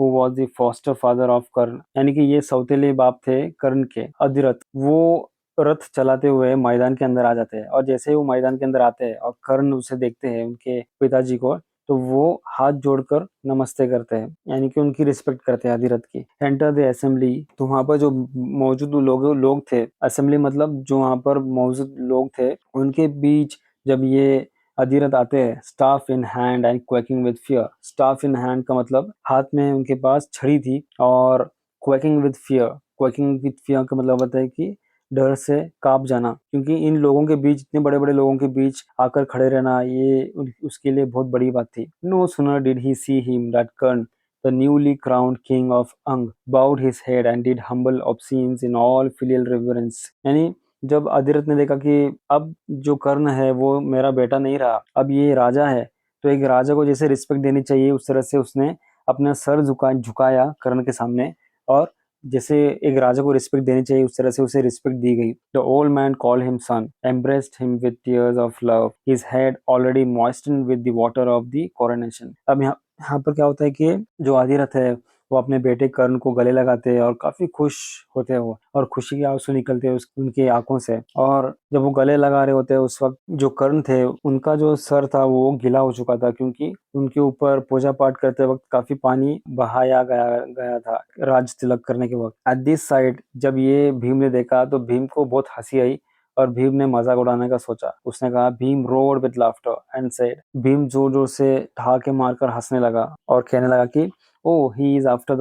who was the foster father of Karna, यानी कि ये सौतेले बाप थे कर्ण के, अधिरथ, वो रथ चलाते हुए मैदान के अंदर आ जाते हैं। और जैसे ही वो मैदान के अंदर आते हैं और कर्ण उसे देखते हैं, उनके पिताजी को, तो वो हाथ जोड़कर नमस्ते करते हैं, यानी कि उनकी रिस्पेक्ट करते हैं अधिरथ की। एंटर द असेंबली, तो वहां पर जो मौजूद लोग थे, असेंबली मतलब जो वहां पर मौजूद लोग थे उनके बीच जब ये अधिरथ आते हैं, staff in hand and quaking with fear. Staff in hand का मतलब हाथ में उनके पास छड़ी थी, और quaking with fear, quaking with fear का मतलब होता है कि डर से कांप जाना, क्योंकि इन लोगों के बीच, इतने बड़े बड़े लोगों के बीच आकर खड़े रहना ये उसके लिए बहुत बड़ी बात थी। No sooner did he see him that Karna the newly crowned king of Anga bowed his head and did humble obeisance in all filial reverence, यानी जब अधिरथ ने देखा कि अब जो कर्ण है वो मेरा बेटा नहीं रहा, अब ये राजा है, तो एक राजा को जैसे रिस्पेक्ट देनी चाहिए उस तरह से उसने अपना सर झुकाया कर्ण के सामने, और जैसे एक राजा को रिस्पेक्ट देनी चाहिए उस तरह से उसे रिस्पेक्ट दी गई। The old man called him son, embraced him with tears of love, his head already moistened with the water of the coronation. अब यहाँ पर क्या होता है कि जो अधिरथ है वो अपने बेटे कर्ण को गले लगाते हैं और काफी खुश होते हैं वो, और खुशी के आंसू निकलते हैं उनकी आंखों से। और जब वो गले लगा रहे होते हैं उस वक्त जो कर्ण थे उनका जो सर था वो गीला हो चुका था, क्योंकि उनके ऊपर पूजा पाठ करते वक्त काफी पानी बहाया गया था राज तिलक करने के वक्त। एट दिस साइड जब ये भीम ने देखा तो भीम को बहुत हंसी आई, और भीम ने मजाक उड़ाने का सोचा। उसने कहा, Bhim road with laughter and said, Bhim जोर जोर से ठहाके मारकर हंसने लगा और कहने लगा कि oh, he is after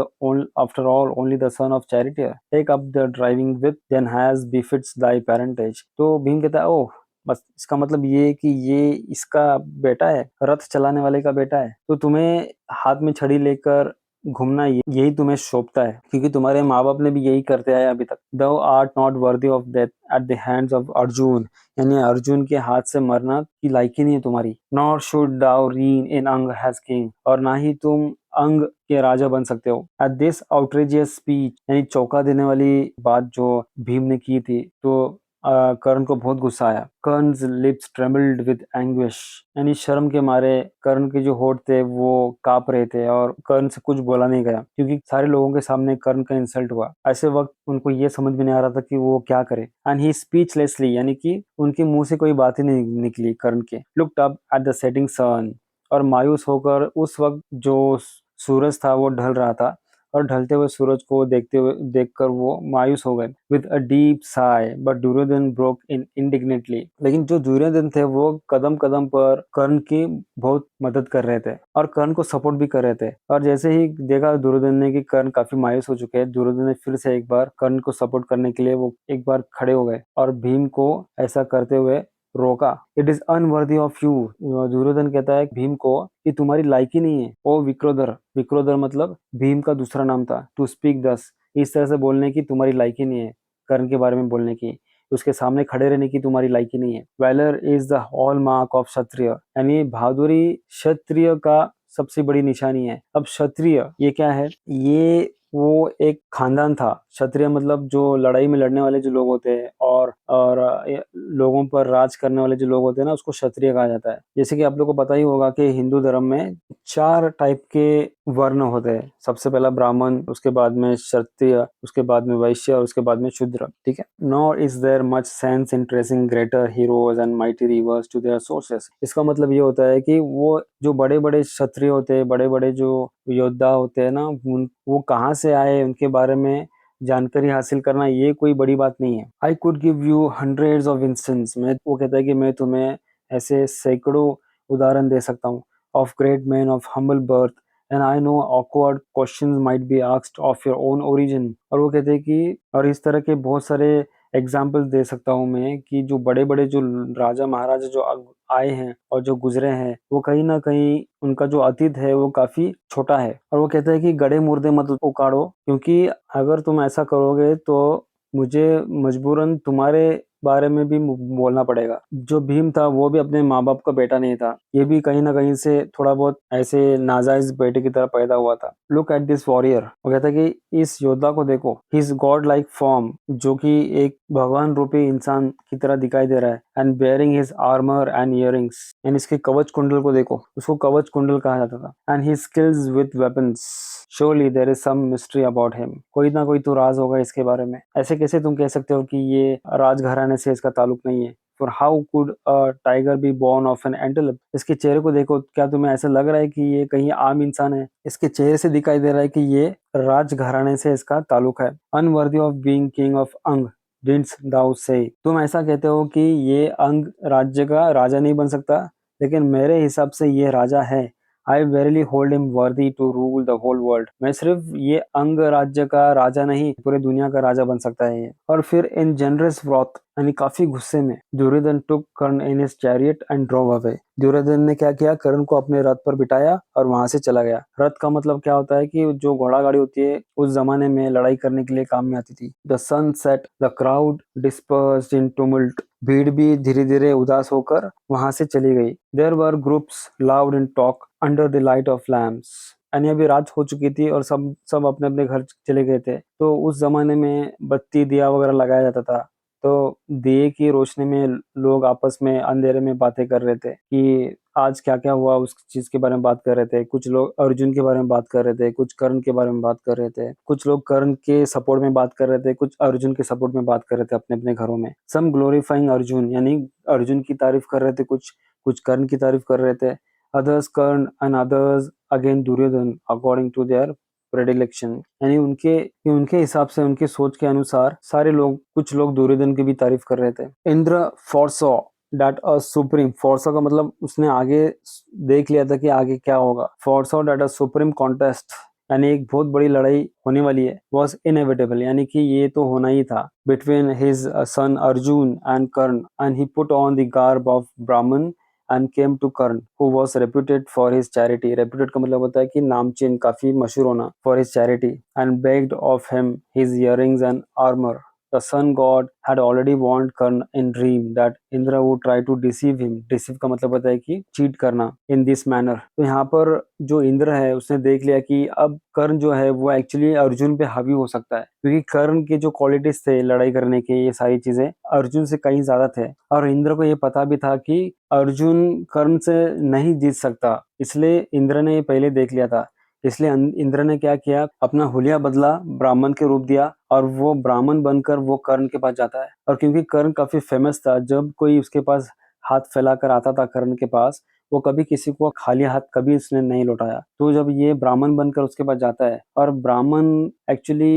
all only the son of charioteer. Take up the driving whip, then as befits thy parentage. तो भीम कहता है, ओह, बस इसका मतलब ये है कि ये इसका बेटा है, रथ चलाने वाले का बेटा है, तो तुम्हें हाथ में छड़ी लेकर घूमना यही तुम्हें शोभता है, क्योंकि तुम्हारे माँ बाप ने भी यही करते आए अभी तक। Thou art not worthy of death at the hands of Arjun, यानी अर्जुन के हाथ से मरना की लायकी नहीं है तुम्हारी। Nor should thou reign in Ang as king, और ना ही तुम अंग के राजा बन सकते हो। एट दिस आउटरेजियस स्पीच, यानी चौंका देने वाली बात जो भीम ने की थी, तो कर्ण को बहुत गुस्सा आया। कर्न्स लिप्स ट्रेमल्ड विद एंग्विश, यानी शर्म के मारे कर्ण के जो होठ थे वो कांप रहे थे और कर्ण से कुछ बोला नहीं गया क्योंकि सारे लोगों के सामने कर्ण का इंसल्ट हुआ। ऐसे वक्त उनको ये समझ में नहीं आ रहा था कि वो क्या करे। एंड ही स्पीचलेसली, यानी कि उनके मुंह से कोई बात ही नहीं निकली कर्ण के। Looked up at the setting sun, और मायूस होकर उस वक्त जो सूरज था वो ढल रहा था और ढलते हुए सूरज को देखकर वो मायूस हो गए। With a deep sigh but Duryodhan broke in indignantly, लेकिन जो दुर्योधन थे वो कदम कदम पर कर्ण की बहुत मदद कर रहे थे और कर्ण को सपोर्ट भी कर रहे थे। और जैसे ही देखा दुर्योधन ने कि कर्ण काफी मायूस हो चुके हैं, दुर्योधन ने फिर से एक बार कर्ण को सपोर्ट करने के लिए वो एक बार खड़े हो गए और भीम को ऐसा करते हुए रोका। It is unworthy of you, Duryodhan कहता है भीम को कि तुम्हारी लायकी नहीं है ओ विक्रोधर। विक्रोधर मतलब भीम का दूसरा नाम था। टू स्पीक दस, इस तरह से बोलने की तुम्हारी लायकी नहीं है, कर्ण के बारे में बोलने की, उसके सामने खड़े रहने की तुम्हारी लायकी नहीं है। Valour is the hallmark of Kshatriya, यानी बहादुरी क्षत्रिय का सबसे बड़ी निशानी है। अब क्षत्रिय ये क्या है? ये वो एक खानदान था। क्षत्रिय मतलब जो लड़ाई में लड़ने वाले जो लोग होते हैं और लोगों पर राज करने वाले जो लोग होते हैं ना, उसको क्षत्रिय कहा जाता है। जैसे कि आप लोगों को पता ही होगा कि हिंदू धर्म में 4 टाइप के वर्ण होते हैं। सबसे पहला ब्राह्मण, उसके बाद में क्षत्रिय, उसके बाद में वैश्य और उसके बाद में शूद्र। ठीक है। Nor is there much sense in tracing greater heroes and mighty rivers to their sources. इसका मतलब ये होता है कि वो जो बड़े बड़े क्षत्रिय होते हैं, बड़े बड़े जो योद्धा होते हैं ना, वो कहाँ से आए उनके बारे में जानकारी हासिल करना ये कोई बड़ी बात नहीं है। I could give you hundreds of instance, मैं वो कहता है कि मैं तुम्हें ऐसे सैकड़ों उदाहरण दे सकता हूँ of great man of humble birth and I no awkward questions might be asked of your own origin. और वो कहते हैं कि और इस तरह के बहुत सारे एग्जाम्पल दे सकता हूँ मैं कि जो बड़े बड़े जो राजा महाराजा जो आए हैं और जो गुजरे हैं, वो कहीं ना कहीं उनका जो अतीत है वो काफी छोटा है। और वो कहता है कि गड़े मुर्दे मत उकाड़ो, क्योंकि अगर तुम ऐसा करोगे तो मुझे मजबूरन तुम्हारे बारे में भी बोलना पड़ेगा। जो भीम था वो भी अपने माँ बाप का बेटा नहीं था, ये भी कहीं ना कहीं से थोड़ा बहुत ऐसे नाजायज बेटे की तरह पैदा हुआ था। लुक एट दिस वॉरियर, वो कहता है कि इस योद्धा को देखो, हिज गॉड लाइक फॉर्म, जो कि एक भगवान रूपी इंसान की तरह दिखाई दे रहा है, and bearing his armour and earrings, and इसके कवच कुंडल को देखो, उसको कवच कुंडल कहा जाता था। And his skills with weapons, surely there is some mystery about him, कोई ना कोई तो राज होगा इसके बारे में। ऐसे कैसे तुम कह सकते हो कि ये राजघराने से इसका ताल्लुक नहीं है? For how could a tiger be born of an antelope, इसके चेहरे को देखो, क्या तुम्हें ऐसा लग रहा है कि ये कहीं आम इंसान है? इसके चेहरे से दिखाई दे रहा है कि ये राजघराने से इसका ताल्लुक है। Unworthy of being king of अंग, डिडंट दाउ से, तुम ऐसा कहते हो कि ये अंग राज्य का राजा नहीं बन सकता, लेकिन मेरे हिसाब से ये राजा है। I verily hold him worthy to rule the whole world, मैं सिर्फ ये अंग राज्य का राजा नहीं, पूरे दुनिया का राजा बन सकता है ये। और फिर इन जनरस व्रॉथ, यानी काफी गुस्से में, Duryodhan took Karna in his chariot and drove away, Duryodhan ने क्या किया, कर्ण को अपने रथ पर बिठाया और वहां से चला गया। रथ का मतलब क्या होता है कि जो घोड़ा गाड़ी होती है उस जमाने में लड़ाई करने के लिए काम में आती थी। The sun set, the crowd dispersed in tumult, भीड़ भी धीरे धीरे उदास होकर वहां से चली गई। There were groups loud in talk under the light of lamps, यानी अभी रात हो चुकी थी और सब सब अपने अपने घर चले गए थे। तो उस जमाने में बत्ती दिया वगैरह लगाया जाता था, तो दिए की रोशनी में लोग आपस में अंधेरे में बातें कर रहे थे कि आज क्या क्या हुआ, उस चीज के बारे में बात कर रहे थे। कुछ लोग अर्जुन के बारे में बात कर रहे थे, कुछ कर्ण के बारे में बात कर रहे थे, कुछ लोग कर्ण के सपोर्ट में बात कर रहे थे, कुछ अर्जुन के सपोर्ट में बात कर रहे थे अपने अपने घरों में। सम ग्लोरीफाइंग अर्जुन, यानी अर्जुन की तारीफ कर रहे थे, कुछ कुछ कर्ण की तारीफ कर रहे थे। Others Karna and others again Duryodhan according to their predilection, यानी उनके हिसाब से, उनके सोच के अनुसार सारे लोग, कुछ लोग दुर्योधन की भी तारीफ कर रहे थे। इंद्र फोरसॉ दैट अ सुप्रीम, फोरसॉ का मतलब उसने आगे देख लिया था कि आगे क्या होगा। फोरसॉ दैट अ सुप्रीम कॉन्टेस्ट, यानी एक बहुत बड़ी लड़ाई होने वाली है, वॉज इनएविटेबल, यानी कि ये तो होना ही था, between his son Arjun and Karna, and he put on the garb of Brahmin and came to Karn, who was reputed for his charity. Reputed का मतलब होता है कि नामचीन, काफी मशहूर होना, for his charity, and begged of him his earrings and armor. The sun god had already warned Karna in dream that Indra would try to deceive him. Deceive का मतलब होता है कि cheat करना in this manner. तो यहाँ पर जो इंद्र है उसने देख लिया कि अब कर्ण जो है वो एक्चुअली अर्जुन पे हावी हो सकता है, क्योंकि कर्ण के जो क्वालिटीज थे लड़ाई करने के, ये सारी चीजें अर्जुन से कहीं ज्यादा थे। और इंद्र को ये पता भी था कि अर्जुन कर्ण से नहीं जीत सकता, इसलिए इंद्र ने ये पहले देख लिया था। इसलिए इंद्र ने क्या किया, अपना हुलिया बदला, ब्राह्मण के रूप दिया और वो ब्राह्मण बनकर वो कर्ण के पास जाता है। और क्योंकि कर्ण काफी फेमस था, जब कोई उसके पास हाथ फैलाकर आता था कर्ण के पास, वो कभी किसी को खाली हाथ कभी उसने नहीं लौटाया। तो जब ये ब्राह्मण बनकर उसके पास जाता है, और ब्राह्मण एक्चुअली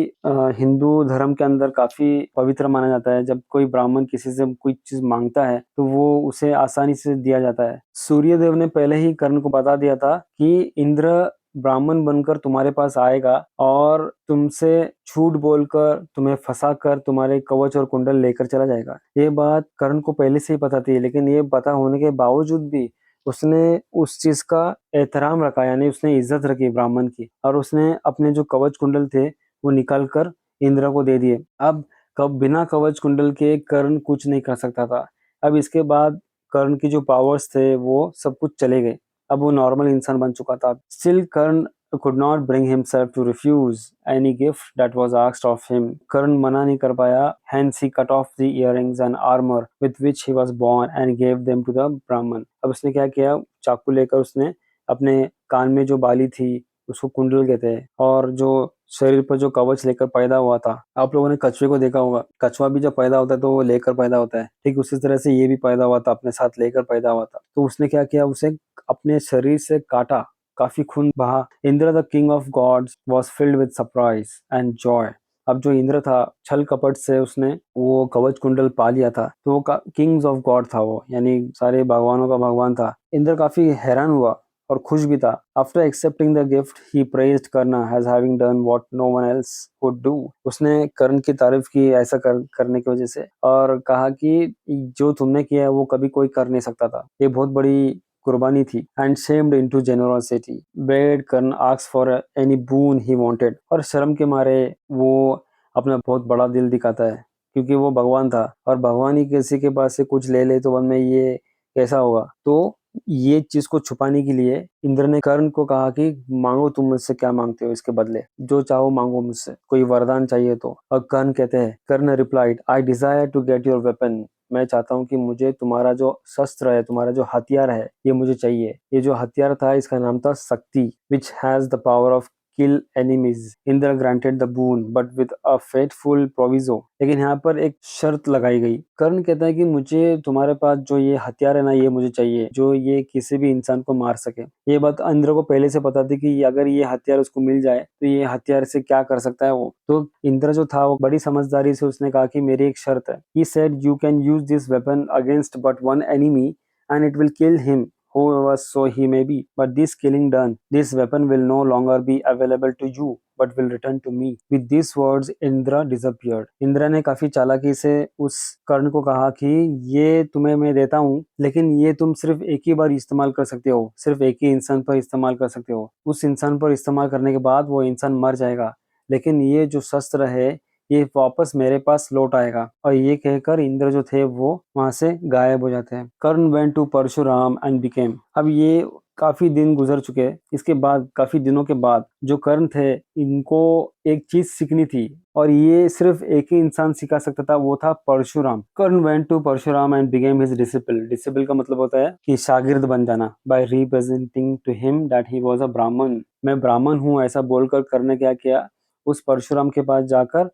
हिंदू धर्म के अंदर काफी पवित्र माना जाता है। जब कोई ब्राह्मण किसी से कोई चीज मांगता है तो वो उसे आसानी से दिया जाता है। सूर्यदेव ने पहले ही कर्ण को बता दिया था कि इंद्र ब्राह्मण बनकर तुम्हारे पास आएगा और तुमसे झूठ बोलकर, तुम्हें फंसाकर तुम्हारे कवच और कुंडल लेकर चला जाएगा। ये बात कर्ण को पहले से ही पता थी, लेकिन ये पता होने के बावजूद भी उसने उस चीज का एहतराम रखा, यानी उसने इज्जत रखी ब्राह्मण की, और उसने अपने जो कवच कुंडल थे वो निकाल कर इंद्र को दे दिए। अब कब बिना कवच कुंडल के कर्ण कुछ नहीं कर सकता था। अब इसके बाद कर्ण की जो पावर्स थे वो सब कुछ चले गए। अब वो नॉर्मल इंसान बन चुका था। Still Karna could not bring himself to refuse any gift that was asked of him. कर्ण मना नहीं कर पाया, hence he cut off the earrings and armor with which he was born and gave them to the Brahman. अब उसने क्या किया, चाकू लेकर उसने अपने कान में जो बाली थी उसको कुंडल कहते हैं, और जो शरीर पर जो कवच लेकर पैदा हुआ था, आप लोगों ने कछुए को देखा होगा, कछुआ भी जब पैदा होता है तो वो लेकर पैदा होता है, ठीक उसी तरह से ये भी पैदा हुआ था, अपने साथ लेकर पैदा हुआ था। तो उसने क्या किया, उसे अपने शरीर से काटा, काफी खून बहा। Indra the king of gods was filled with surprise and joy. अब जो इंद्र था, छल कपट से उसने वो कवच कुंडल पा लिया था, तो वो किंग्स ऑफ गॉड था वो, यानी सारे भगवानों का भगवान था। इंद्र काफी हैरान हुआ और खुश भी था। After accepting the gift he praised Karna as having done what no one else could do. उसने कर्ण की तारीफ की ऐसा करने की वजह से, और कहा कि जो तुमने किया है वो कभी कोई कर नहीं सकता था, ये बहुत बड़ी कुर्बानी थी। And shamed into generosity bade Karna ask for any boon he wanted. और शर्म के मारे वो अपना बहुत बड़ा दिल दिखाता है, क्योंकि वो भगवान था, और भगवान ही किसी के पास से कुछ ले ले तो मन में ये कैसा होगा। तो ये चीज को छुपाने के लिए इंद्र ने कर्ण को कहा कि मांगो, तुम मुझसे क्या मांगते हो, इसके बदले जो चाहो मांगो मुझसे, कोई वरदान चाहिए तो। और कर्ण कहते हैं, Karna replied, I desire to get your weapon. मैं चाहता हूँ कि मुझे तुम्हारा जो शस्त्र है, तुम्हारा जो हथियार है, ये मुझे चाहिए। ये जो हथियार था इसका नाम था शक्ति, which has the power of kill enemies. Indra granted the boon but with a fateful proviso. लेकिन यहाँ पर एक शर्त लगाई गई। कर्ण कहता है कि मुझे तुम्हारे पास जो ये हथियार है ना, ये मुझे चाहिए, जो ये किसी भी इंसान को मार सके। ये बात इंद्र को पहले से पता थी कि अगर ये हथियार उसको मिल जाए तो ये हथियार से क्या कर सकता है वो। तो इंद्र जो था वो बड़ी समझदारी से उसने कहा कि मेरी एक शर्त है। He said you can use this weapon against but one enemy and it will kill him, whoever so he may be. But this killing done, this weapon will no longer be available to you but will return to me. With these words, Indra disappeared. Indra ने काफी चालाकी से उस कर्ण को कहा कि ये तुम्हें मैं देता हूँ, लेकिन ये तुम सिर्फ एक ही बार इस्तेमाल कर सकते हो, सिर्फ एक ही इंसान पर इस्तेमाल कर सकते हो। उस इंसान पर इस्तेमाल करने के बाद वो इंसान मर जाएगा, लेकिन ये जो शस्त्र है ये वापस मेरे पास लौट आएगा। और ये कहकर इंद्र जो थे वो वहां से गायब हो जाते हैं। Karna went to Parshuram and became. अब ये काफी दिन गुजर चुके, इसके बाद काफी दिनों के बाद जो कर्ण थे, इनको एक चीज सीखनी थी, और ये सिर्फ एक ही इंसान सिखा सकता था, वो था Parshuram. Karna went to Parshuram and became his disciple. Disciple का मतलब होता है कि शागिर्द बन जाना। By representing to him that he was a Brahmin. मैं ब्राह्मण हूँ ऐसा बोलकर कर्ण ने क्या किया, उस परशुराम के पास जाकर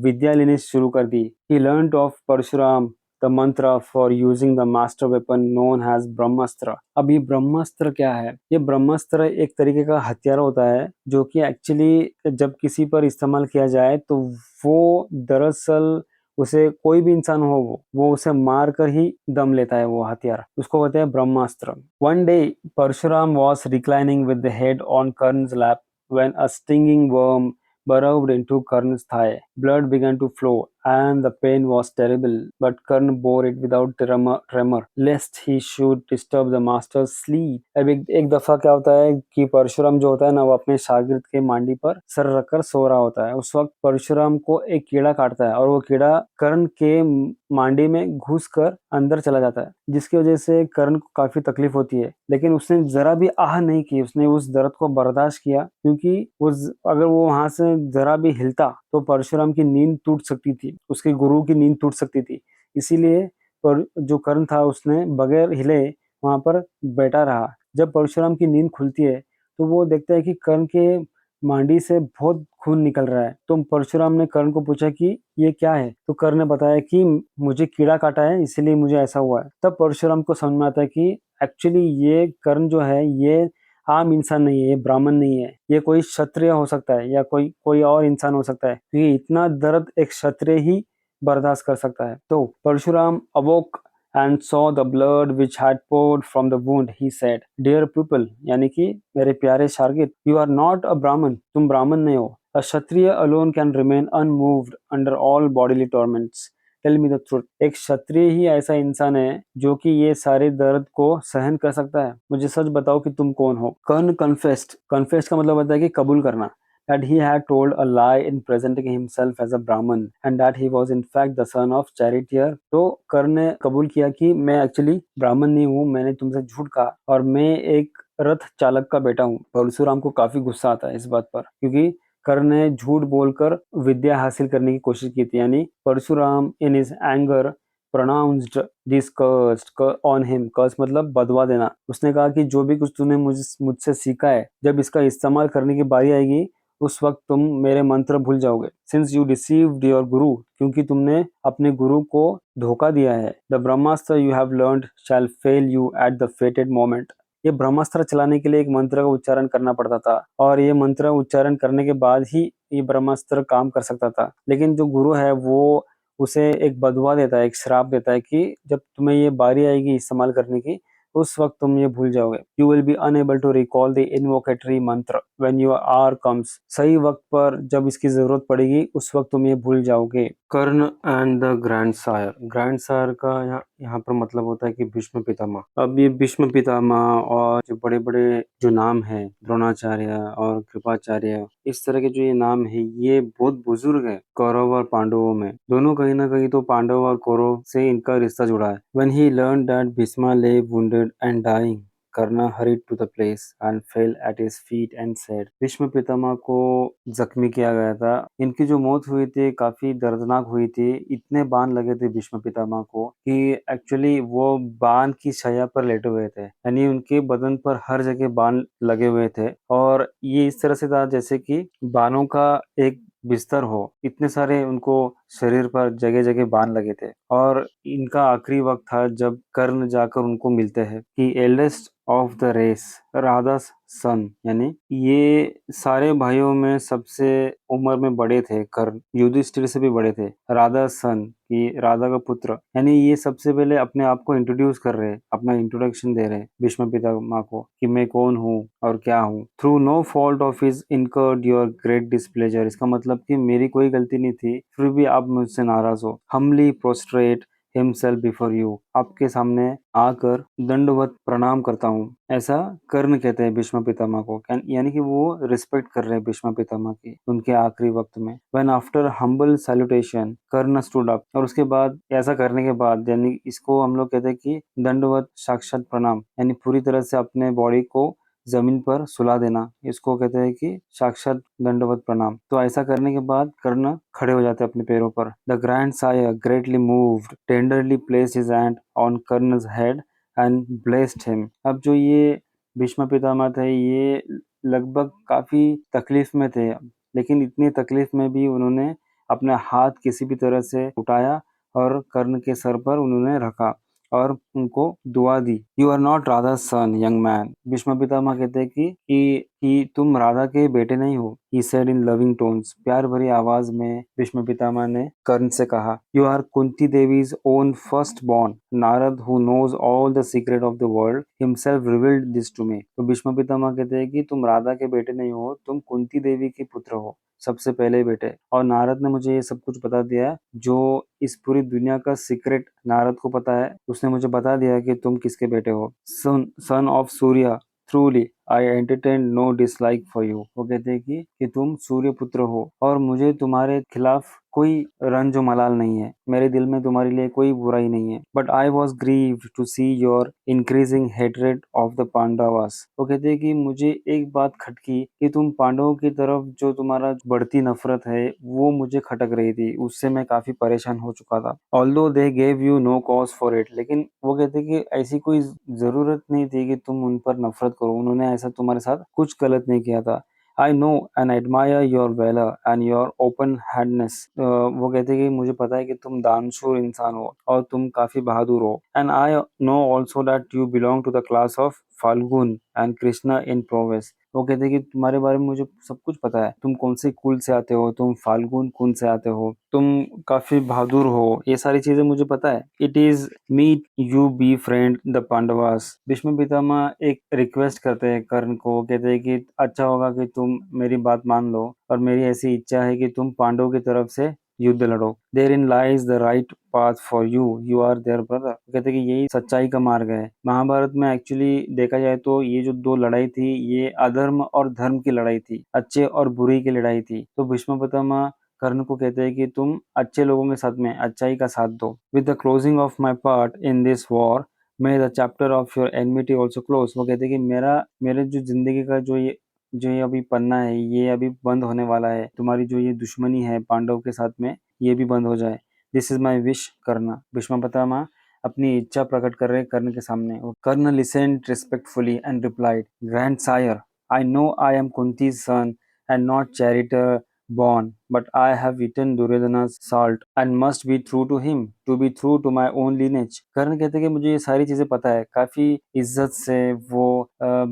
विद्या लेनी शुरू कर दी। He learned of Parshuram the mantra for using the master weapon known as ब्रह्मास्त्र। अब ये ब्रह्मास्त्र क्या है? ये ब्रह्मास्त्र एक तरीके का हथियार होता है जो कि एक्चुअली जब किसी पर इस्तेमाल किया जाए तो वो दरअसल उसे कोई भी इंसान हो वो उसे मार कर ही दम लेता है। वो हथियार उसको कहते हैं ब्रह्मास्त्र। One day Parshuram was reclining with the head on Karn's lap when a stinging worm burrowed into Karna's thigh. Blood began to flow and the pain was terrible, but Karn bore it without tremor, lest he should disturb the master's sleep. अब एक दफा क्या होता है कि परशुराम जो होता है ना, वो अपने शागिर्द के मांडी पर सर रखकर सो रहा होता है। उस वक्त परशुराम को एक कीड़ा काटता है और वो कीड़ा कर्ण के मांडी में घुसकर अंदर चला जाता है, जिसकी वजह से कर्ण को काफी तकलीफ होती है। लेकिन उसने जरा भी आह नहीं की, उसने उस दर्द को बर्दाश्त किया, क्योंकि अगर वो वहां से जरा भी हिलता तो परशुराम की नींद टूट सकती थी, उसके गुरु की नींद टूट सकती थी। इसीलिए पर जो कर्ण था उसने बगैर हिले वहां पर बैठा रहा। जब परशुराम की नींद खुलती है तो वो देखता है कि कर्ण के मांडी से बहुत खून निकल रहा है। तो परशुराम ने कर्ण को पूछा कि ये क्या है, तो कर्ण ने बताया कि मुझे कीड़ा काटा है, इसीलिए मुझे ऐसा हुआ है। तब परशुराम को समझ में आता है कि एक्चुअली ये कर्ण जो है ये आम इंसान नहीं है, ये ब्राह्मण नहीं है, ये कोई क्षत्रिय हो सकता है या कोई कोई और इंसान हो सकता है, क्योंकि इतना दर्द एक क्षत्रिय ही बर्दाश्त कर सकता है। तो Parshuram अवोक and saw the blood which had poured from the wound. He said, "Dear pupil," यानी कि मेरे प्यारे शार्गिद, "you are not a Brahmin, तुम ब्राह्मण नहीं हो। A Kshatriya alone can remain unmoved under all bodily torments. Tell me the truth." एक क्षत्रिय ही ऐसा इंसान है जो कि ये सारे दर्द को सहन कर सकता है। मुझे सच बताओ कि तुम कौन हो। कर्ण confessed का मतलब होता है कि कबूल करना, that he had told a lie in presenting himself as a Brahmin and that he was in fact the son of charioteer. तो कर्ण ने कबूल किया कि मैं एक्चुअली ब्राह्मण नहीं हूँ, मैंने तुमसे झूठ कहा और मैं एक रथ चालक का बेटा हूँ। परशुराम को काफी गुस्सा आता है इस बात पर, क्योंकि कर्ण ने झूठ बोलकर विद्या हासिल करने की कोशिश की थी। यानी Parashuram in his anger pronounced this cursed on him. Curse मतलब बदवा देना। उसने कहा कि जो भी कुछ तूने मुझसे सीखा है, जब इसका इस्तेमाल करने की बारी आएगी उस वक्त तुम मेरे मंत्र भूल जाओगे। सिंस यू डिसीव्ड योर गुरु, क्योंकि तुमने अपने गुरु को धोखा दिया है। The Brahmastra you have learned shall fail you at the fated moment. ये ब्रह्मास्त्र चलाने के लिए एक मंत्र का उच्चारण करना पड़ता था और ये मंत्र उच्चारण करने के बाद ही ये ब्रह्मास्त्र काम कर सकता था। लेकिन जो गुरु है वो उसे एक बदुआ देता है, एक श्राप देता है कि जब तुम्हें ये बारी आएगी इस्तेमाल करने की, उस वक्त तुम ये भूल जाओगे। You will be unable to recall the invocatory mantra when your our comes. सही वक्त पर जब इसकी जरूरत पड़ेगी उस वक्त तुम ये भूल जाओगे। Karna and the grand sire. Grand sire का यहाँ पर मतलब होता है कि भीष्म पितामह। अब ये भीष्म पितामह और जो बड़े बड़े जो नाम है, द्रोणाचार्य और कृपाचार्य, इस तरह के जो ये नाम है ये बहुत बुजुर्ग है कौरव और पांडवों में। दोनों कहीं ना कहीं तो पांडव और कौरव से इनका रिश्ता जुड़ा है। When he learned that Bhishma lay wounded and dying, Karna hurried to the place and fell at his feet and said, Bhishma Pitamah को जख्मी किया गया था। इनकी जो मौत हुई थी काफी दर्दनाक हुई थी। इतने बाण लगे थे भीष्म पितामह को कि एक्चुअली वो बाण की शैया पर लेटे हुए थे, यानी उनके बदन पर हर जगह बाण लगे हुए थे और ये इस तरह से था जैसे कि बाणों का एक बिस्तर हो। इतने सारे उनको शरीर पर जगह जगह बाण लगे थे और इनका आखिरी वक्त था जब कर्ण जाकर उनको मिलते हैं कि एल्डेस्ट ऑफ द रेस राधा's सन, यानी ये सारे भाइयों में सबसे उम्र में बड़े थे। कर्ण युधिष्ठिर से भी बड़े थे। राधा's सन कि राधा का पुत्र, यानी ये सबसे पहले अपने आप को इंट्रोड्यूस कर रहे हैं, अपना इंट्रोडक्शन दे रहे हैं भीष्म पितामह को कि मैं कौन हूँ और क्या हूँ। Through no fault of his incurred your great displeasure. इसका मतलब कि मेरी कोई गलती नहीं थी, फिर भी आप मुझसे नाराज हो। Humbly prostrate himself before you, आपके सामने आकर दंडवत प्रणाम करता हूँ, ऐसा कर्ण कहते हैं भीष्म पितामह को। यानी कि वो रिस्पेक्ट कर रहे हैं भीष्म पितामह की उनके आखिरी वक्त में। When after humble salutation Karna stood up, और उसके बाद ऐसा करने के बाद, यानी इसको हम लोग कहते हैं कि दंडवत साक्षात प्रणाम, यानी पूरी तरह से अपने बॉडी को जमीन पर सुला देना, इसको कहते हैं कि साक्षात दंडवत प्रणाम। तो ऐसा करने के बाद कर्ण खड़े हो जाते हैं अपने पैरों पर। The grand sire greatly moved tenderly placed his hand on कर्ण's हेड एंड ब्लेस्ड हिम। अब जो ये भीष्म पितामह थे ये लगभग काफी तकलीफ में थे, लेकिन इतनी तकलीफ में भी उन्होंने अपना हाथ किसी भी तरह से उठाया और कर्ण के सर पर उन्होंने रखा और उनको दुआ दी। यू आर नॉट राधा's son young man. Bhishma Pitamah कहते हैं कि कि तुम राधा के बेटे नहीं हो। He said in loving tones, प्यार भरी आवाज में भीष्म पितामह ने कर्ण से कहा, You are Kunti Devi's own firstborn. Narad who knows all the secret of the world himself revealed this to me. तो भीष्म पितामह कहते हैं कि तुम राधा के बेटे नहीं हो, तुम कुंती देवी के पुत्र हो, सबसे पहले बेटे। और नारद ने मुझे ये सब कुछ बता दिया, जो इस पूरी दुनिया का सीक्रेट नारद को पता है। उसने मुझे बता दिया कि तुम किसके बेटे हो। Son of Surya, truly I entertain no dislike for you. वो कहते हैं कि तुम सूर्य पुत्र हो और मुझे तुम्हारे खिलाफ कोई रंज मलाल नहीं है, मेरे दिल में तुम्हारे लिए कोई बुराई नहीं है। But I was grieved to see your increasing hatred of the Pandavas. वो कहते हैं कि मुझे एक बात खटकी कि तुम पांडवों की तरफ जो तुम्हारा बढ़ती नफरत है वो मुझे खटक रही थी, उससे मैं काफी परेशान हो चुका था। Although they gave you know cause for it, लेकिन वो कहते हैं कि ऐसी कोई जरूरत नहीं थी कि तुम उन पर नफरत करो, उन्होंने ऐसा तुम्हारे साथ कुछ गलत नहीं किया था। I know and admire your valour and your open handedness. वो कहते हैं कि मुझे पता है कि तुम दानशूर इंसान हो और तुम काफी बहादुर हो। And I know also that you belong to the class of Phalgun and Krishna in prowess. वो कहते हैं कि तुम्हारे बारे में मुझे सब कुछ पता है, तुम कौन से कुल से आते हो, तुम फाल्गुन कुल से आते हो, तुम काफी बहादुर हो, ये सारी चीजें मुझे पता है। It is meet you befriend the Pandavas. Bhishma Pitamah एक रिक्वेस्ट करते हैं कर्ण को, कहते हैं कि अच्छा होगा कि तुम मेरी बात मान लो और मेरी ऐसी इच्छा है कि तुम पांडवों की तरफ से युद्ध लड़ो। Therein lies the right path for you are their brother. कहते हैं कि यही सच्चाई का मार्ग है। महाभारत में एक्चुअली देखा जाए तो ये जो दो लड़ाई थी, ये अधर्म और धर्म की लड़ाई थी, अच्छे और बुरी की लड़ाई थी। तो भीष्म पितामह कर्ण को कहते हैं कि तुम अच्छे लोगों के साथ में अच्छाई का साथ दो। With the closing of my part in this war may the chapter of your enmity also close. वो कहते हैं कि मेरे जो जिंदगी का जो ये अभी पन्ना है, ये अभी बंद होने वाला है। तुम्हारी जो ये दुश्मनी है पांडव के साथ में, ये भी बंद हो जाए। This is my wish Karna. Bhishma Pitamah अपनी इच्छा प्रकट कर रहे कर्ण के सामने। Karna listened respectfully and replied, grand sire, I know I am Kunti's son and not charioteer born, but I have eaten Duryodhana's salt and must be true to him, to be true to my own lineage। कर्ण कहते हैं कि मुझे ये सारी चीजें पता है। काफी इज्जत से वो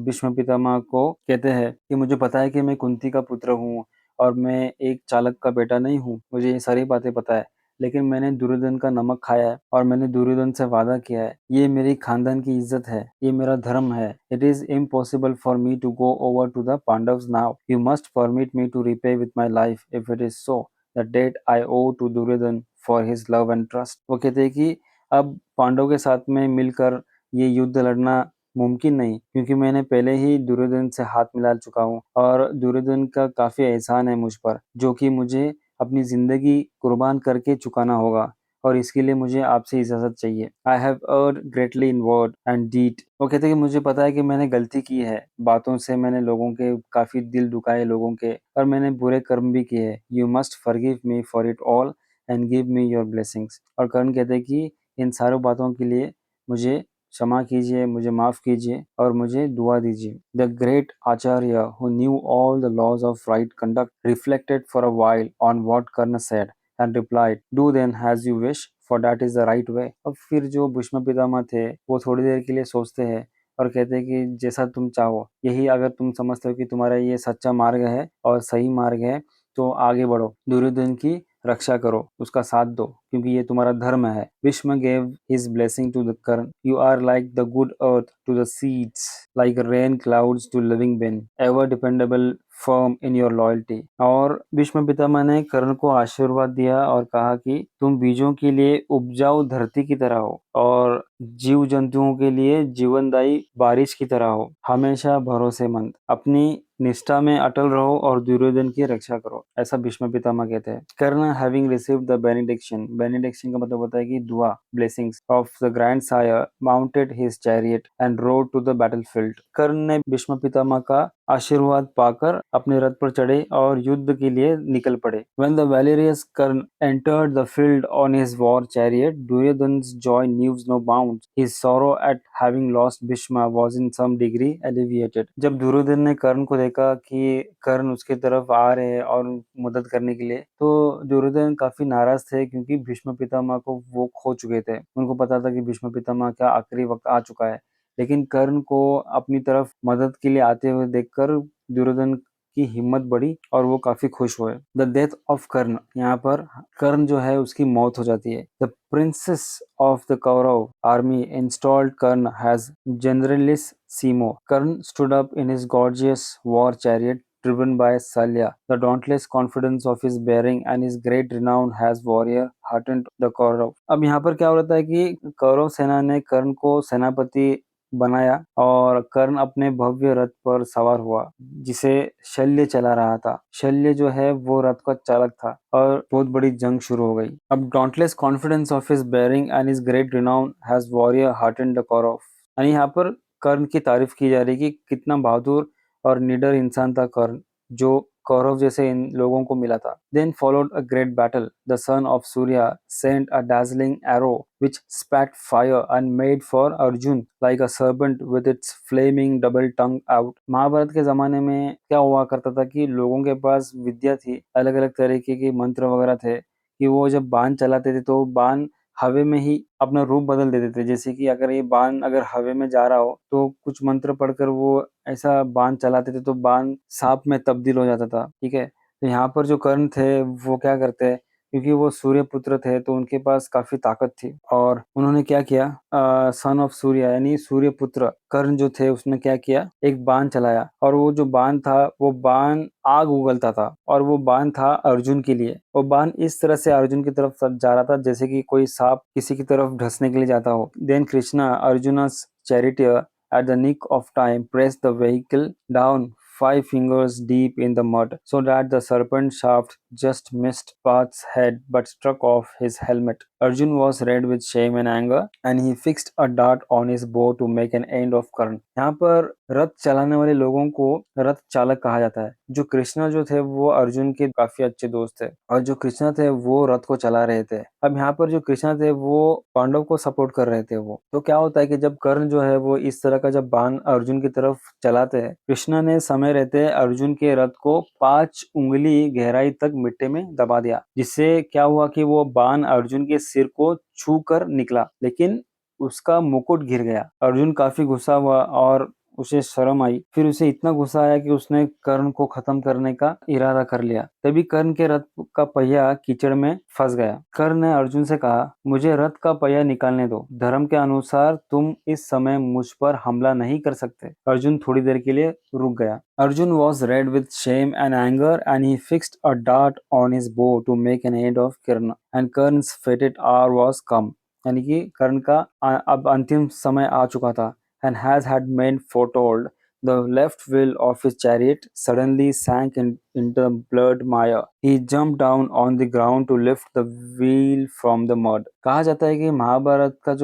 भीष्म पितामह को कहते हैं कि मुझे पता है कि मैं कुंती का पुत्र हूँ और मैं एक चालक का बेटा नहीं हूँ, मुझे ये सारी बातें पता है। लेकिन मैंने दुर्योधन का नमक खाया है और मैंने दुर्योधन से वादा किया है, ये मेरी खानदान की इज्जत है, ये मेरा धर्म है। It is impossible for me to go over to the Pandavas now, you must permit me to repay with my life if it is so the debt I owe to Duryodhana for his love and trust. वो कहते हैं कि अब पांडव के साथ में मिलकर ये युद्ध लड़ना मुमकिन नहीं, क्योंकि मैंने पहले ही दुर्योधन से हाथ मिला चुका हूँ और दुर्योधन का काफी एहसान है मुझ पर, जो कि मुझे अपनी जिंदगी कुर्बान करके चुकाना होगा और इसके लिए मुझे आपसे इजाजत चाहिए। I have erred greatly in word and deed. वो कहते हैं कि मुझे पता है कि मैंने गलती की है, बातों से मैंने लोगों के काफी दिल दुखाए लोगों के, और मैंने बुरे कर्म भी किए हैं। You must forgive me for it all and give me your blessings. और कर्ण कहते हैं कि इन सारों बातों के लिए मुझे क्षमा कीजिए, मुझे माफ कीजिए और मुझे दुआ दीजिए। The great acharya who knew all the laws of right conduct reflected for a while on what Karna said and replied, do then as you wish, for that is the right way। अब फिर जो भीष्म पितामह थे वो थोड़ी देर के लिए सोचते हैं और कहते हैं कि जैसा तुम चाहो, यही अगर तुम समझते हो कि तुम्हारा ये सच्चा मार्ग है और सही मार्ग है तो आगे बढ़ो, दुर्योधन की रक्षा करो, उसका साथ दो, क्योंकि ये तुम्हारा धर्म है। Bhishma gave his blessing to the Karna. You are like the good earth to the seeds, like rain clouds to living being, ever dependable, firm in your loyalty। और भीष्म पितामह ने कर्ण को आशीर्वाद दिया और कहा कि तुम बीजों के लिए उपजाऊ धरती की तरह हो और जीव जंतुओं के लिए जीवनदायी बारिश की तरह हो, हमेशा भरोसेमंद, अपनी निष्ठा में अटल रहो और दुर्योधन की रक्षा करो, ऐसा भीष्म पितामह कहते हैं। Karna having received the benediction, benediction का मतलब होता है कि दुआ, blessings of the grand sire, mounted his chariot and rode to the battlefield. Karna ने भीष्म पितामह का आशीर्वाद पाकर अपने रथ पर चढ़े और युद्ध के लिए निकल पड़े। When the valorous Karna entered the field on his war chariot, Duryodhana's joy knew no bounds. His sorrow at having lost Bhishma was in some degree alleviated। जब दुर्योधन ने कर्ण को देखा कि कर्ण उसके तरफ आ रहे हैं और मदद करने के लिए, तो दुर्योधन काफी नाराज थे क्योंकि भीष्म पितामह को वो खो चुके थे। उनको पता था कि भीष्म पितामह का आखिरी वक्त आ चुका है, लेकिन कर्ण को अपनी तरफ मदद के लिए आते हुए देखकर दुर्योधन की हिम्मत बढ़ी और वो काफी खुश हुए। द डेथ ऑफ कर्ण, यहाँ पर कर्ण जो है उसकी मौत हो जाती है। The princes of the Kaurava army installed Karna as generalissimo. Karn stood up in his gorgeous war chariot driven by Salya. The dauntless confidence of his bearing and his great renown has warrior heartened the Kaurav. अब यहाँ पर क्या हो रहा है कि कौरव सेना ने कर्ण को सेनापति बनाया और कर्ण अपने भव्य रथ पर सवार हुआ जिसे शल्य चला रहा था। शल्य जो है वो रथ का चालक था और बहुत बड़ी जंग शुरू हो गई। अब dauntless confidence of his bearing and his great renown has warrior heartened the Kaurav. यानी यहाँ पर कर्ण की तारीफ की जा रही है कि कितना बहादुर और निडर इंसान था कर्ण, जो कौरव जैसे इन लोगों को मिला था। Then followed a great battle. The son of Surya sent a dazzling arrow which spat fire and made for Arjun like a serpent with its flaming double tongue out. Mahabharat के जमाने में क्या हुआ करता था कि लोगों के पास विद्या थी, अलग अलग तरीके के मंत्र वगैरह थे कि वो जब बाण चलाते थे तो बाण हवा में ही अपना रूप बदल देते थे। जैसे कि अगर ये बाण अगर हवा में जा रहा हो तो कुछ मंत्र पढ़कर वो ऐसा बाण चलाते थे तो बाण सांप में तब्दील हो जाता था। ठीक है, तो यहाँ पर जो कर्ण थे वो क्या करते हैं, क्योंकि वो सूर्य पुत्र थे तो उनके पास काफी ताकत थी और उन्होंने क्या किया, सन ऑफ सूर्य यानी सूर्य पुत्र कर्ण जो थे उसने क्या किया, एक बाण चलाया और वो जो बाण था वो बाण आग उगलता था और वो बाण था अर्जुन के लिए। वो बाण इस तरह से अर्जुन की तरफ जा रहा था जैसे कि कोई सांप किसी की तरफ ढसने के लिए जाता हो। Then Krishna Arjun's charioteer at the nick of time pressed the vehicle down 5 fingers deep in the mud so that the serpent shaft just missed Parth's head but struck off his helmet. Arjun was red with shame and anger and he fixed a dart on his bow to make an end of Karn. यहाँ पर रथ चलाने वाले लोगों को रथ चालक कहा जाता है। जो कृष्णा जो थे वो अर्जुन के काफी अच्छे दोस्त थे और जो कृष्णा थे वो रथ को चला रहे थे। अब यहाँ पर जो कृष्णा थे वो पांडव को सपोर्ट कर रहे थे। वो तो क्या होता है कि जब कर्ण जो है वो इस तरह का जब बाण अर्जुन की तरफ चलाते हैं, कृष्णा ने समय रहते अर्जुन के रथ को 5 उंगली गहराई तक मिट्टी में दबा दिया, जिससे क्या हुआ कि वो बाण अर्जुन के सिर को छू कर निकला लेकिन उसका मुकुट गिर गया। अर्जुन काफी गुस्सा हुआ और उसे शर्म आई। फिर उसे इतना गुस्सा आया कि उसने कर्ण को खत्म करने का इरादा कर लिया। तभी कर्ण के रथ का पहिया कीचड़ में फंस गया। कर्ण ने अर्जुन से कहा, मुझे रथ का पहिया निकालने दो। धर्म के अनुसार तुम इस समय मुझ पर हमला नहीं कर सकते। अर्जुन थोड़ी देर के लिए रुक गया। Arjun was red with shame and anger and he fixed a dart on his bow to make an end of Karna and Karn's fated hour was come. यानी कि कर्ण का अब अंतिम समय आ चुका था। And as had been foretold, the left wheel of his chariot suddenly sank into the blood mire. He jumped down on the ground to lift the wheel from the mud. कहा जाता है कि महाभारत का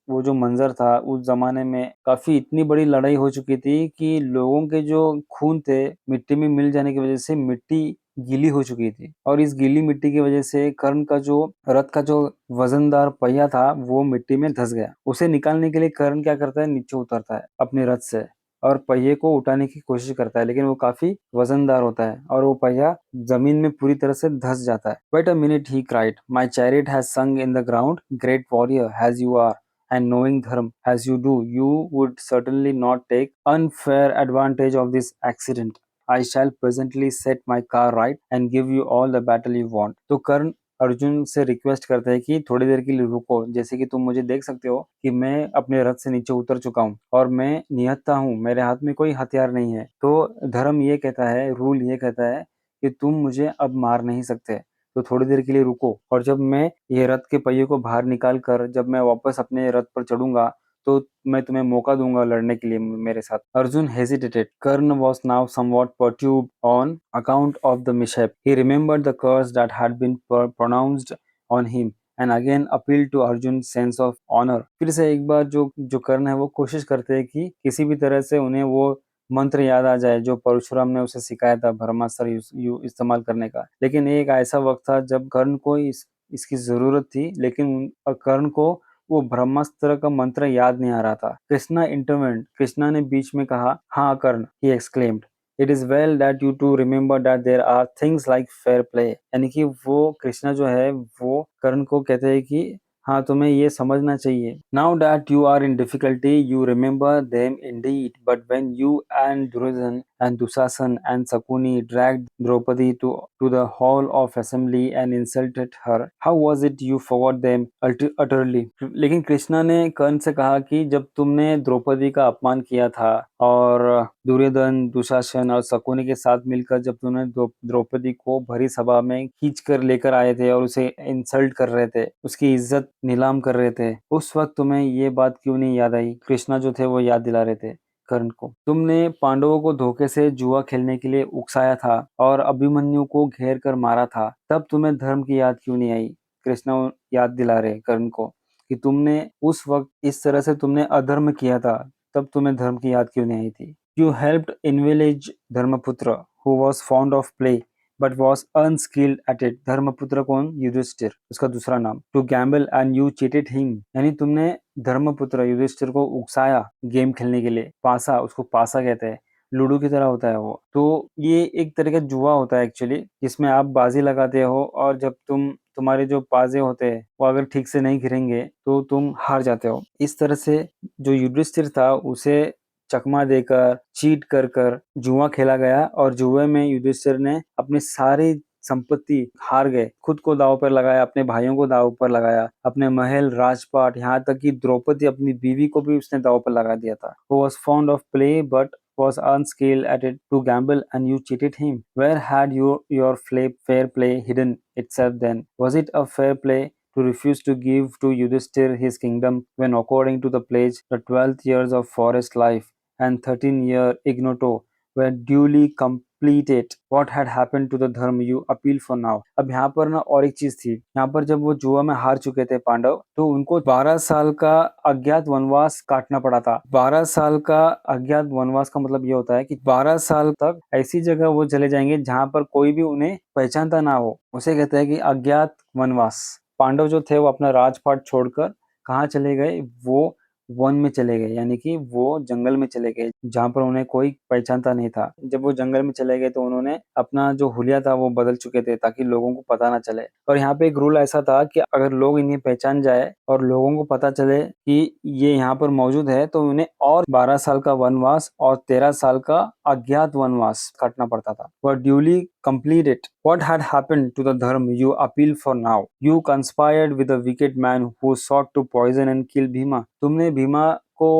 वो जो मंजर था उस जमाने में काफी इतनी बड़ी लड़ाई हो चुकी थी कि लोगों के जो खून थे मिट्टी में मिल जाने की वजह से मिट्टी गीली हो चुकी थी और इस गीली मिट्टी की वजह से कर्ण का जो रथ का जो वजनदार पहिया था वो मिट्टी में धंस गया। उसे निकालने के लिए कर्ण क्या करता है, नीचे उतरता है अपने रथ से और पहिए को उठाने की कोशिश करता है, लेकिन वो काफी वजनदार होता है और वो पहिया जमीन में पूरी तरह से धंस जाता है। Wait a minute, he cried. My chariot has sunk in the ground. Great warrior as you are, and knowing Dharma as you do, you would certainly not take unfair advantage of this accident. I shall presently set my car right and give you all the battle you want. तो कर्ण अर्जुन से request करते हैं कि थोड़ी देर के लिए रुको, जैसे कि तुम मुझे देख सकते हो कि मैं अपने रथ से नीचे उतर चुका हूँ और मैं निहत्था हूँ, मेरे हाथ में कोई हथियार नहीं है। तो धर्म ये कहता है, रूल ये कहता है कि तुम मुझे अब मार नहीं सकते, तो थोड़ी देर के लिए रुको और जब मैं ये रथ के पहिए को बाहर निकाल कर जब मैं वापस अपने रथ पर चढ़ूंगा तो मैं तुम्हें मौका दूंगा लड़ने के लिए मेरे साथ। Arjun hesitated. Karna was now somewhat perturbed on account of the mishap. He remembered the curse that had been pronounced on him and again appealed to Arjun's sense of honor. फिर से एक बार जो कर्ण है वो कोशिश करते हैं कि किसी भी तरह से उन्हें वो मंत्र याद आ जाए जो परशुराम ने उसे सिखाया था ब्रह्मास्त्र इस्तेमाल करने का। लेकिन एक ऐसा वक्त था जब कर्ण को इसकी जरूरत थी, लेकिन कर्ण को वो ब्रह्मास्त्र का मंत्र याद नहीं आ रहा था। कृष्णा इंटरवेंट। कृष्णा ने बीच में कहा, हाँ कर्ण, he exclaimed. It is well that you two remember that there are things like fair play. यानी कि वो कृष्णा जो है वो कर्ण को कहते हैं कि हाँ तुम्हें ये समझना चाहिए। Now that you are in difficulty, you remember them indeed. But when you and Duryodhan and Dushasan and Sakuni dragged Draupadi to the hall of assembly and insulted her. How was it you forgot them utterly? लेकिन कृष्णा ने कर्ण से कहा कि जब तुमने द्रौपदी का अपमान किया था और दुर्योधन, दुशासन और शकुनी के साथ मिलकर जब तुमने द्रौपदी को भरी सभा में खींच कर लेकर आए थे और उसे इंसल्ट कर रहे थे, उसकी इज्जत नीलाम कर रहे थे, उस वक्त तुम्हें ये बात क्यों नहीं याद आई? कृष्णा जो थे वो याद दिला रहे थे कर्ण को। तुमने पांडवों को धोखे से जुआ खेलने के लिए उकसाया था और अभिमन्यु को घेर कर मारा था, तब तुम्हें धर्म की याद क्यों नहीं आई? कृष्णा याद दिला रहे कर्ण को कि तुमने उस वक्त इस तरह से तुमने अधर्म किया था, तब तुम्हें धर्म की याद क्यों नहीं आई थी? You helped envisage धर्मपुत्र who was fond of play but was unskilled at it. धर्मपुत्र कौन? युधिष्ठिर, उसका दूसरा नाम। To gamble and you cheated him. यानी तुमने धर्मपुत्र युधिष्ठिर को उकसाया गेम खेलने के लिए। पासा, उसको पासा कहते हैं, लूडो की तरह होता है वो। तो ये एक तरह का जुआ होता है एक्चुअली, जिसमें आप बाजी लगाते हो और जब तुम्हारे जो पाजे होते हैं वो अगर ठीक से नहीं गिरेंगे तो तुम हार जाते हो। इस तरह से जो युधिष्ठिर था उसे चकमा देकर, चीट कर कर जुआ खेला गया और जुए में युधिष्ठिर ने अपनी सारी संपत्ति हार गए, खुद को दांव पर लगाया, अपने भाइयों को दांव पर लगाया, अपने महल, राजपाट, यहाँ तक कि द्रौपदी अपनी बीवी को भी उसने दांव पर लगा दिया था। Who was fond of play but was unskilled at it, to gamble and you cheated him. Where had your fair play hidden itself then? Was it a fair play to refuse to give to Yudhishthir his kingdom when according to the pledge the 12 years of forest life and 13-year ignoto were duly completed? What had happened to the dharma you appeal for now? अब यहाँ पर ना और एक चीज थी, यहाँ पर जब वो जुआ में हार चुके थे पांडव, तो उनको 12 साल का अज्ञात वनवास काटना पड़ा था। 12 साल का अज्ञात वनवास का मतलब ये होता है कि 12 साल तक ऐसी जगह वो चले जाएंगे जहाँ पर कोई भी उन्हें पहचानता ना हो, उसे कहते हैं कि अज्ञात वनवास। पांडव जो थे वो अपना राजपाट छोड़कर कहाँ चले गए? वो वन में चले गए, यानी कि वो जंगल में चले गए जहाँ पर उन्हें कोई पहचानता नहीं था। जब वो जंगल में चले गए तो उन्होंने अपना जो हुलिया था वो बदल चुके थे ताकि लोगों को पता ना चले। और यहाँ पे एक रूल ऐसा था कि अगर लोग इन्हें पहचान जाए और लोगों को पता चले कि ये यहाँ पर मौजूद है तो उन्हें और 12 साल का वनवास और 13 साल का अज्ञात वनवास काटना पड़ता था। वह duly completed. What had happened to the dharma you appeal for now? You conspired with a wicked man who sought to poison and kill Bhima. तुमने भीमा को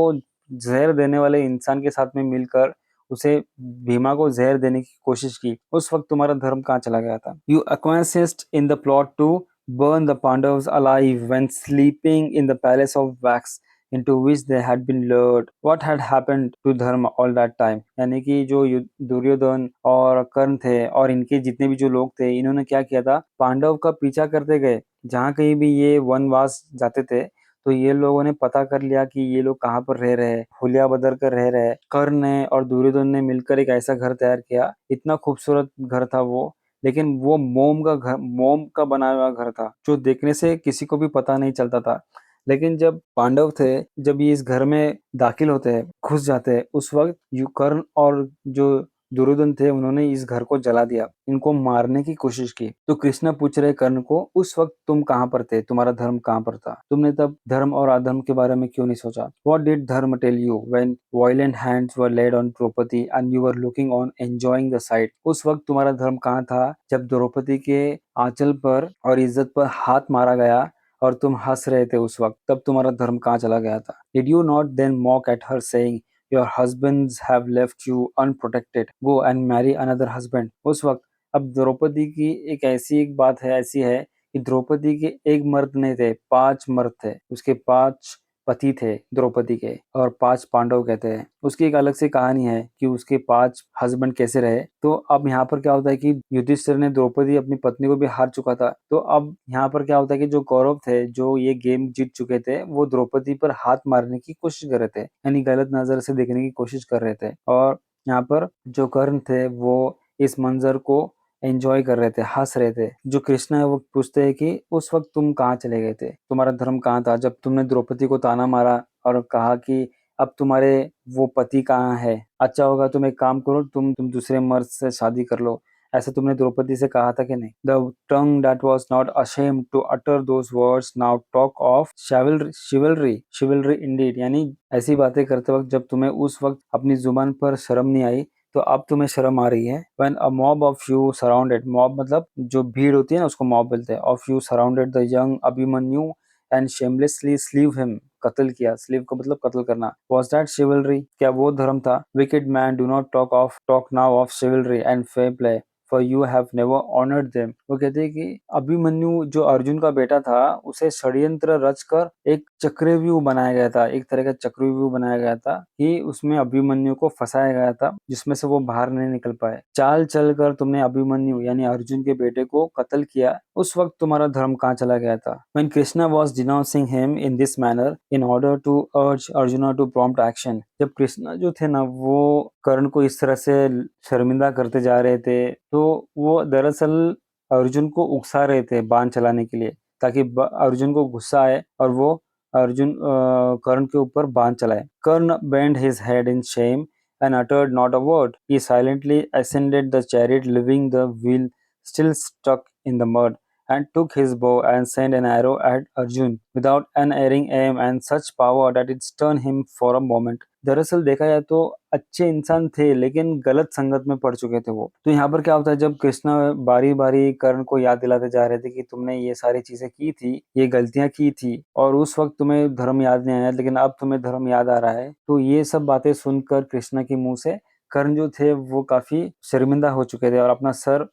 जहर देने वाले इंसान के साथ में मिलकर उसे भीमा को जहर देने की कोशिश की। उस वक्त तुम्हारा धर्म कहाँ चला गया था? You acquiesced in the plot to burn the Pandavas alive when sleeping in the palace of wax into which they had been lured. What had happened to Dharma all that time? यानी कि जो दुर्योधन और कर्ण थे और इनके जितने भी जो लोग थे, इन्होंने क्या किया था? पांडव का पीछा करते गए, जहाँ कहीं भी ये वनवास जाते थे तो ये लोगों ने पता कर लिया कि ये लोग कहाँ पर रह रहे हैं, हुलिया बदल कर रह रहे हैं। कर्ण ने और दुर्योधन ने मिलकर एक ऐसा घर तैयार किया, इतना खूबसूरत घर था वो, लेकिन वो मोम का बनाया हुआ घर था जो देखने से किसी को भी पता नहीं चलता था। लेकिन जब पांडव थे, जब ये इस घर में दाखिल होते हैं, घुस जाते हैं, उस वक्त कर्ण और जो दुर्योधन थे उन्होंने इस घर को जला दिया, इनको मारने की कोशिश की। तो कृष्ण पूछ रहे कर्ण को, उस वक्त तुम कहाँ पर थे? तुम्हारा धर्म कहाँ पर था? तुमने तब धर्म और अधर्म के बारे में क्यों नहीं सोचा? What did धर्म tell you when violent hands were laid on Draupadi and you were looking on enjoying the sight? उस वक्त तुम्हारा धर्म कहाँ था जब द्रौपदी के आंचल पर और इज्जत पर हाथ मारा गया और तुम हंस रहे थे उस वक्त? तब तुम्हारा धर्म कहाँ चला गया था? Did you not then mock at her saying your husbands have left you unprotected, go and marry another husband? उस वक्त अब द्रौपदी की एक बात है, ऐसी है कि द्रौपदी के एक मर्द नहीं थे, 5 मर्द थे, उसके 5 पति थे द्रौपदी के, और 5 पांडव कहते हैं। उसकी एक अलग सी कहानी है कि उसके 5 हस्बैंड कैसे रहे। तो अब यहाँ पर क्या होता है कि युधिष्ठिर ने द्रौपदी अपनी पत्नी को भी हार चुका था, तो अब यहाँ पर क्या होता है कि जो कौरव थे, जो ये गेम जीत चुके थे, वो द्रौपदी पर हाथ मारने की कोशिश कर रहे थे, यानी गलत नजर से देखने की कोशिश कर रहे थे। और यहाँ पर जो कर्ण थे वो इस मंजर को एंजॉय कर रहे थे, हंस रहे थे। जो कृष्ण है वो पूछते हैं कि उस वक्त तुम कहाँ चले गए थे? तुम्हारा धर्म कहाँ था जब तुमने द्रौपदी को ताना मारा और कहा कि अब तुम्हारे वो पति कहाँ है? अच्छा होगा तुम एक काम करो, तुम दूसरे मर्द से शादी कर लो। ऐसा तुमने द्रौपदी से कहा था कि नहीं? The tongue that was not ashamed to utter those words now talk of chivalry indeed. यानी ऐसी बातें करते वक्त जब तुम्हें उस वक्त अपनी जुबान पर शर्म नहीं आई, तो अब तुम्हें शर्म आ रही है। When a mob of you surrounded, mob मतलब जो भीड़ होती है ना उसको mob बोलते हैं, of you surrounded the young Abhimanyu and shamelessly slew him, कत्ल किया, स्लीव का मतलब कत्ल करना। Was that chivalry? क्या वो धर्म था? Wicked man, do not talk now of chivalry and fair play, for you have never honored them। वो कहते हैं कि अभिमन्यु जो अर्जुन का बेटा था उसे षड्यंत्र रचकर एक चक्रव्यूह बनाया गया था, एक तरह का चक्रव्यूह बनाया गया था कि उसमें अभिमन्यु को फंसाया गया था जिसमें से वो बाहर नहीं निकल पाए। चाल चल कर तुमने अभिमन्यु यानी अर्जुन के बेटे को कत्ल किया, उस वक्त तुम्हारा धर्म कहाँ चला गया था? When Krishna was denouncing him in this manner in order to urge Arjuna to prompt action, जब कृष्णा जो थे ना वो कर्ण को इस तरह से शर्मिंदा करते जा रहे थे तो वो दरअसल अर्जुन को उकसा रहे थे बाण चलाने के लिए, ताकि अर्जुन को गुस्सा आए और वो अर्जुन कर्ण के ऊपर बाण चलाए। कर्ण bent his head in shame and uttered not a word. He silently ascended the chariot, leaving the wheel still stuck in the mud, and took his bow and sent an arrow at Arjun without an erring aim and such power that it stunned him for a moment। दरअसल देखा जाए तो अच्छे इंसान थे लेकिन गलत संगत में पड़ चुके थे वो। तो यहाँ पर क्या होता है, जब कृष्णा बारी बारी कर्ण को याद दिलाते जा रहे थे कि तुमने ये सारी चीजें की थी, ये गलतियां की थी और उस वक्त तुम्हें धर्म याद नहीं आया लेकिन अब तुम्हें धर्म याद आ रहा है, तो ये सब बातें सुनकर कृष्णा के मुंह से कर्ण जो थे वो काफी शर्मिंदा हो चुके थे और अपना सर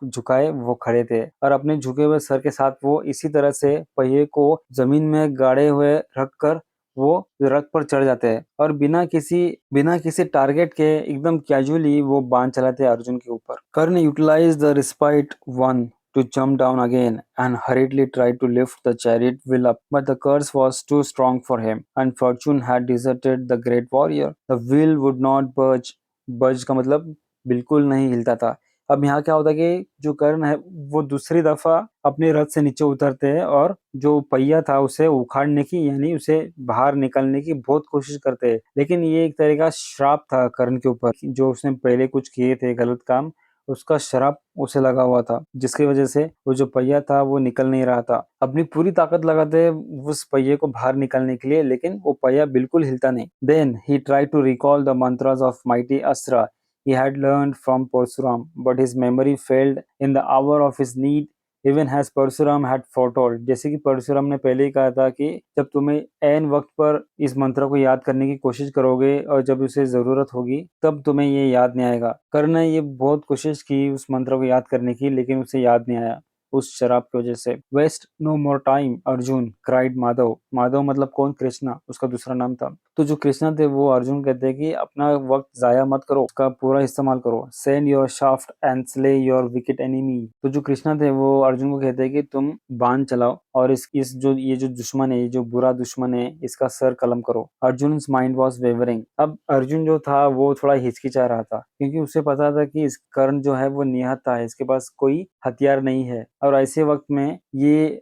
झुकाए वो खड़े थे और अपने झुके हुए सर के साथ वो इसी तरह से पहिए को जमीन में गाड़े हुए रखकर वो रथ पर चढ़ जाते हैं और बिना किसी टारगेट के एकदम कैजुअली वो बाण चलाते हैं अर्जुन के ऊपर। Karna utilise the respite one to jump down again and hurriedly tried to lift the chariot wheel up, but the curse was too strong for him, and fortune had deserted the great warrior। The wheel would not budge, budge का मतलब बिल्कुल नहीं हिलता था। अब यहाँ क्या होता है कि जो कर्ण है वो दूसरी दफा अपने रथ से नीचे उतरते हैं और जो पहिया था उसे उखाड़ने की यानी उसे बाहर निकलने की बहुत कोशिश करते हैं, लेकिन ये एक तरह का श्राप था कर्ण के ऊपर, जो उसने पहले कुछ किए थे गलत काम, उसका श्राप उसे लगा हुआ था जिसकी वजह से वो जो पहिया था वो निकल नहीं रहा था। अपनी पूरी ताकत लगाते उस पहिए को बाहर निकलने के लिए, लेकिन वो पहिया बिल्कुल हिलता नहीं। Then he tried to recall the mantras of mighty Astra he had learned from Parsuram, but his memory failed in the hour of his need, even as Parsuram had foretold। जैसे कि परशुराम ने पहले ही कहा था कि जब तुम्हें ऐन वक्त पर इस मंत्र को याद करने की कोशिश करोगे और जब उसे जरूरत होगी तब तुम्हें ये याद नहीं आएगा। कर्ण ने ये बहुत कोशिश की उस मंत्र को याद करने की लेकिन उसे याद नहीं आया उस शराब की वजह से। Waste no more time Arjuna cried Madhava. Madhava मतलब कौन? कृष्णा, उसका दूसरा नाम था। तो जो कृष्णा थे वो अर्जुन कहते हैं कि अपना वक्त जाया मत करो, उसका पूरा इस्तेमाल करो। Send your shaft and slay your wicket enemy. तो जो कृष्णा थे वो अर्जुन को कहते हैं कि तुम बाण चलाओ और इस जो ये जो दुश्मन है, ये जो बुरा दुश्मन है, इसका सर कलम करो। Arjun mind was wavering. अब अर्जुन जो था वो थोड़ा हिचकिचा रहा था क्योंकि उसे पता था कि इस कर्ण जो है वो निहत्था है, इसके पास कोई हथियार नहीं है और ऐसे वक्त में ये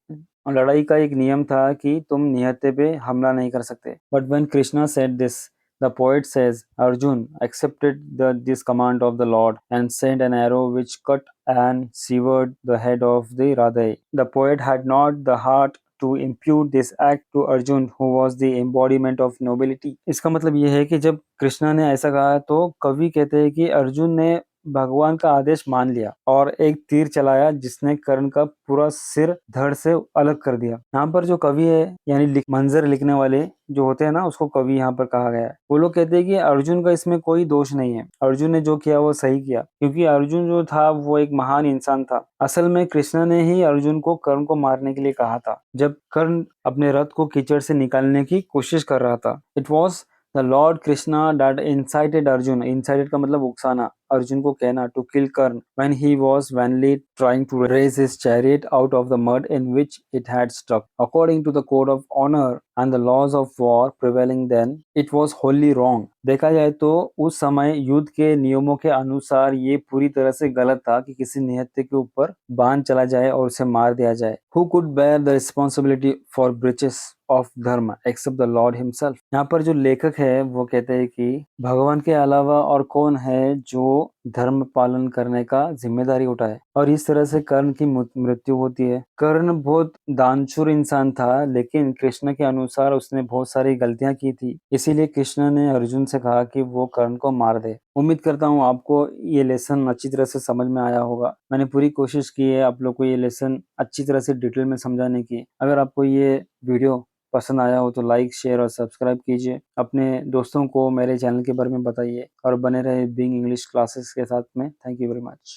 लड़ाई का एक नियम था कि तुम निहत्थे पे हमला नहीं कर सकते। But when Krishna said this, the poet says, Arjun accepted this command of the Lord and sent an arrow which cut and severed the head of the Radha। The poet had not the heart to impute this act to Arjun, who was the embodiment of nobility। इसका मतलब ये है कि जब कृष्णा ने ऐसा कहा तो कवि कहते हैं कि अर्जुन ने भगवान का आदेश मान लिया और एक तीर चलाया जिसने कर्ण का पूरा सिर धड़ से अलग कर दिया। यहाँ पर जो कवि है यानी मंजर लिखने वाले जो होते हैं ना, उसको कवि यहाँ पर कहा गया है। वो लोग कहते हैं कि अर्जुन का इसमें कोई दोष नहीं है, अर्जुन ने जो किया वो सही किया क्योंकि अर्जुन जो था वो एक महान इंसान था। असल में कृष्ण ने ही अर्जुन को कर्ण को मारने के लिए कहा था जब कर्ण अपने रथ को कीचड़ से निकालने की कोशिश कर रहा था। It was the Lord Krishna that incited Arjun. Incited का मतलब उकसाना, अर्जुन को कहना to kill Karna when he was vainly trying to raise his chariot out of the mud in which it had stuck। According to the code of honor and the laws of war prevailing then, it was wholly wrong। देखा जाए तो उस समय युद्ध के नियमों के अनुसार ये पूरी तरह से गलत था कि किसी निहत्थे के ऊपर बाण चला जाए और उसे मार दिया जाए। Who could bear the responsibility for breaches of dharma except the Lord himself। यहाँ पर जो लेखक है वो कहते हैं कि भगवान के अलावा और कौन है जो धर्म पालन करने का जिम्मेदारी उठाए और इस तरह से कर्ण की मृत्यु होती है। कर्ण बहुत दानशूर इंसान था, लेकिन कृष्ण के अनुसार उसने बहुत सारी गलतियां की थी, इसीलिए कृष्ण ने अर्जुन से कहा कि वो कर्ण को मार दे। उम्मीद करता हूँ आपको ये लेसन अच्छी तरह से समझ में आया होगा। मैंने पूरी कोशिश की है आप लोग को ये लेसन अच्छी तरह से डिटेल में समझाने की। अगर आपको ये वीडियो पसंद आया हो तो लाइक, शेयर और सब्सक्राइब कीजिए। अपने दोस्तों को मेरे चैनल के बारे में बताइए और बने रहे बीइंग इंग्लिश क्लासेस के साथ में। Thank you very much.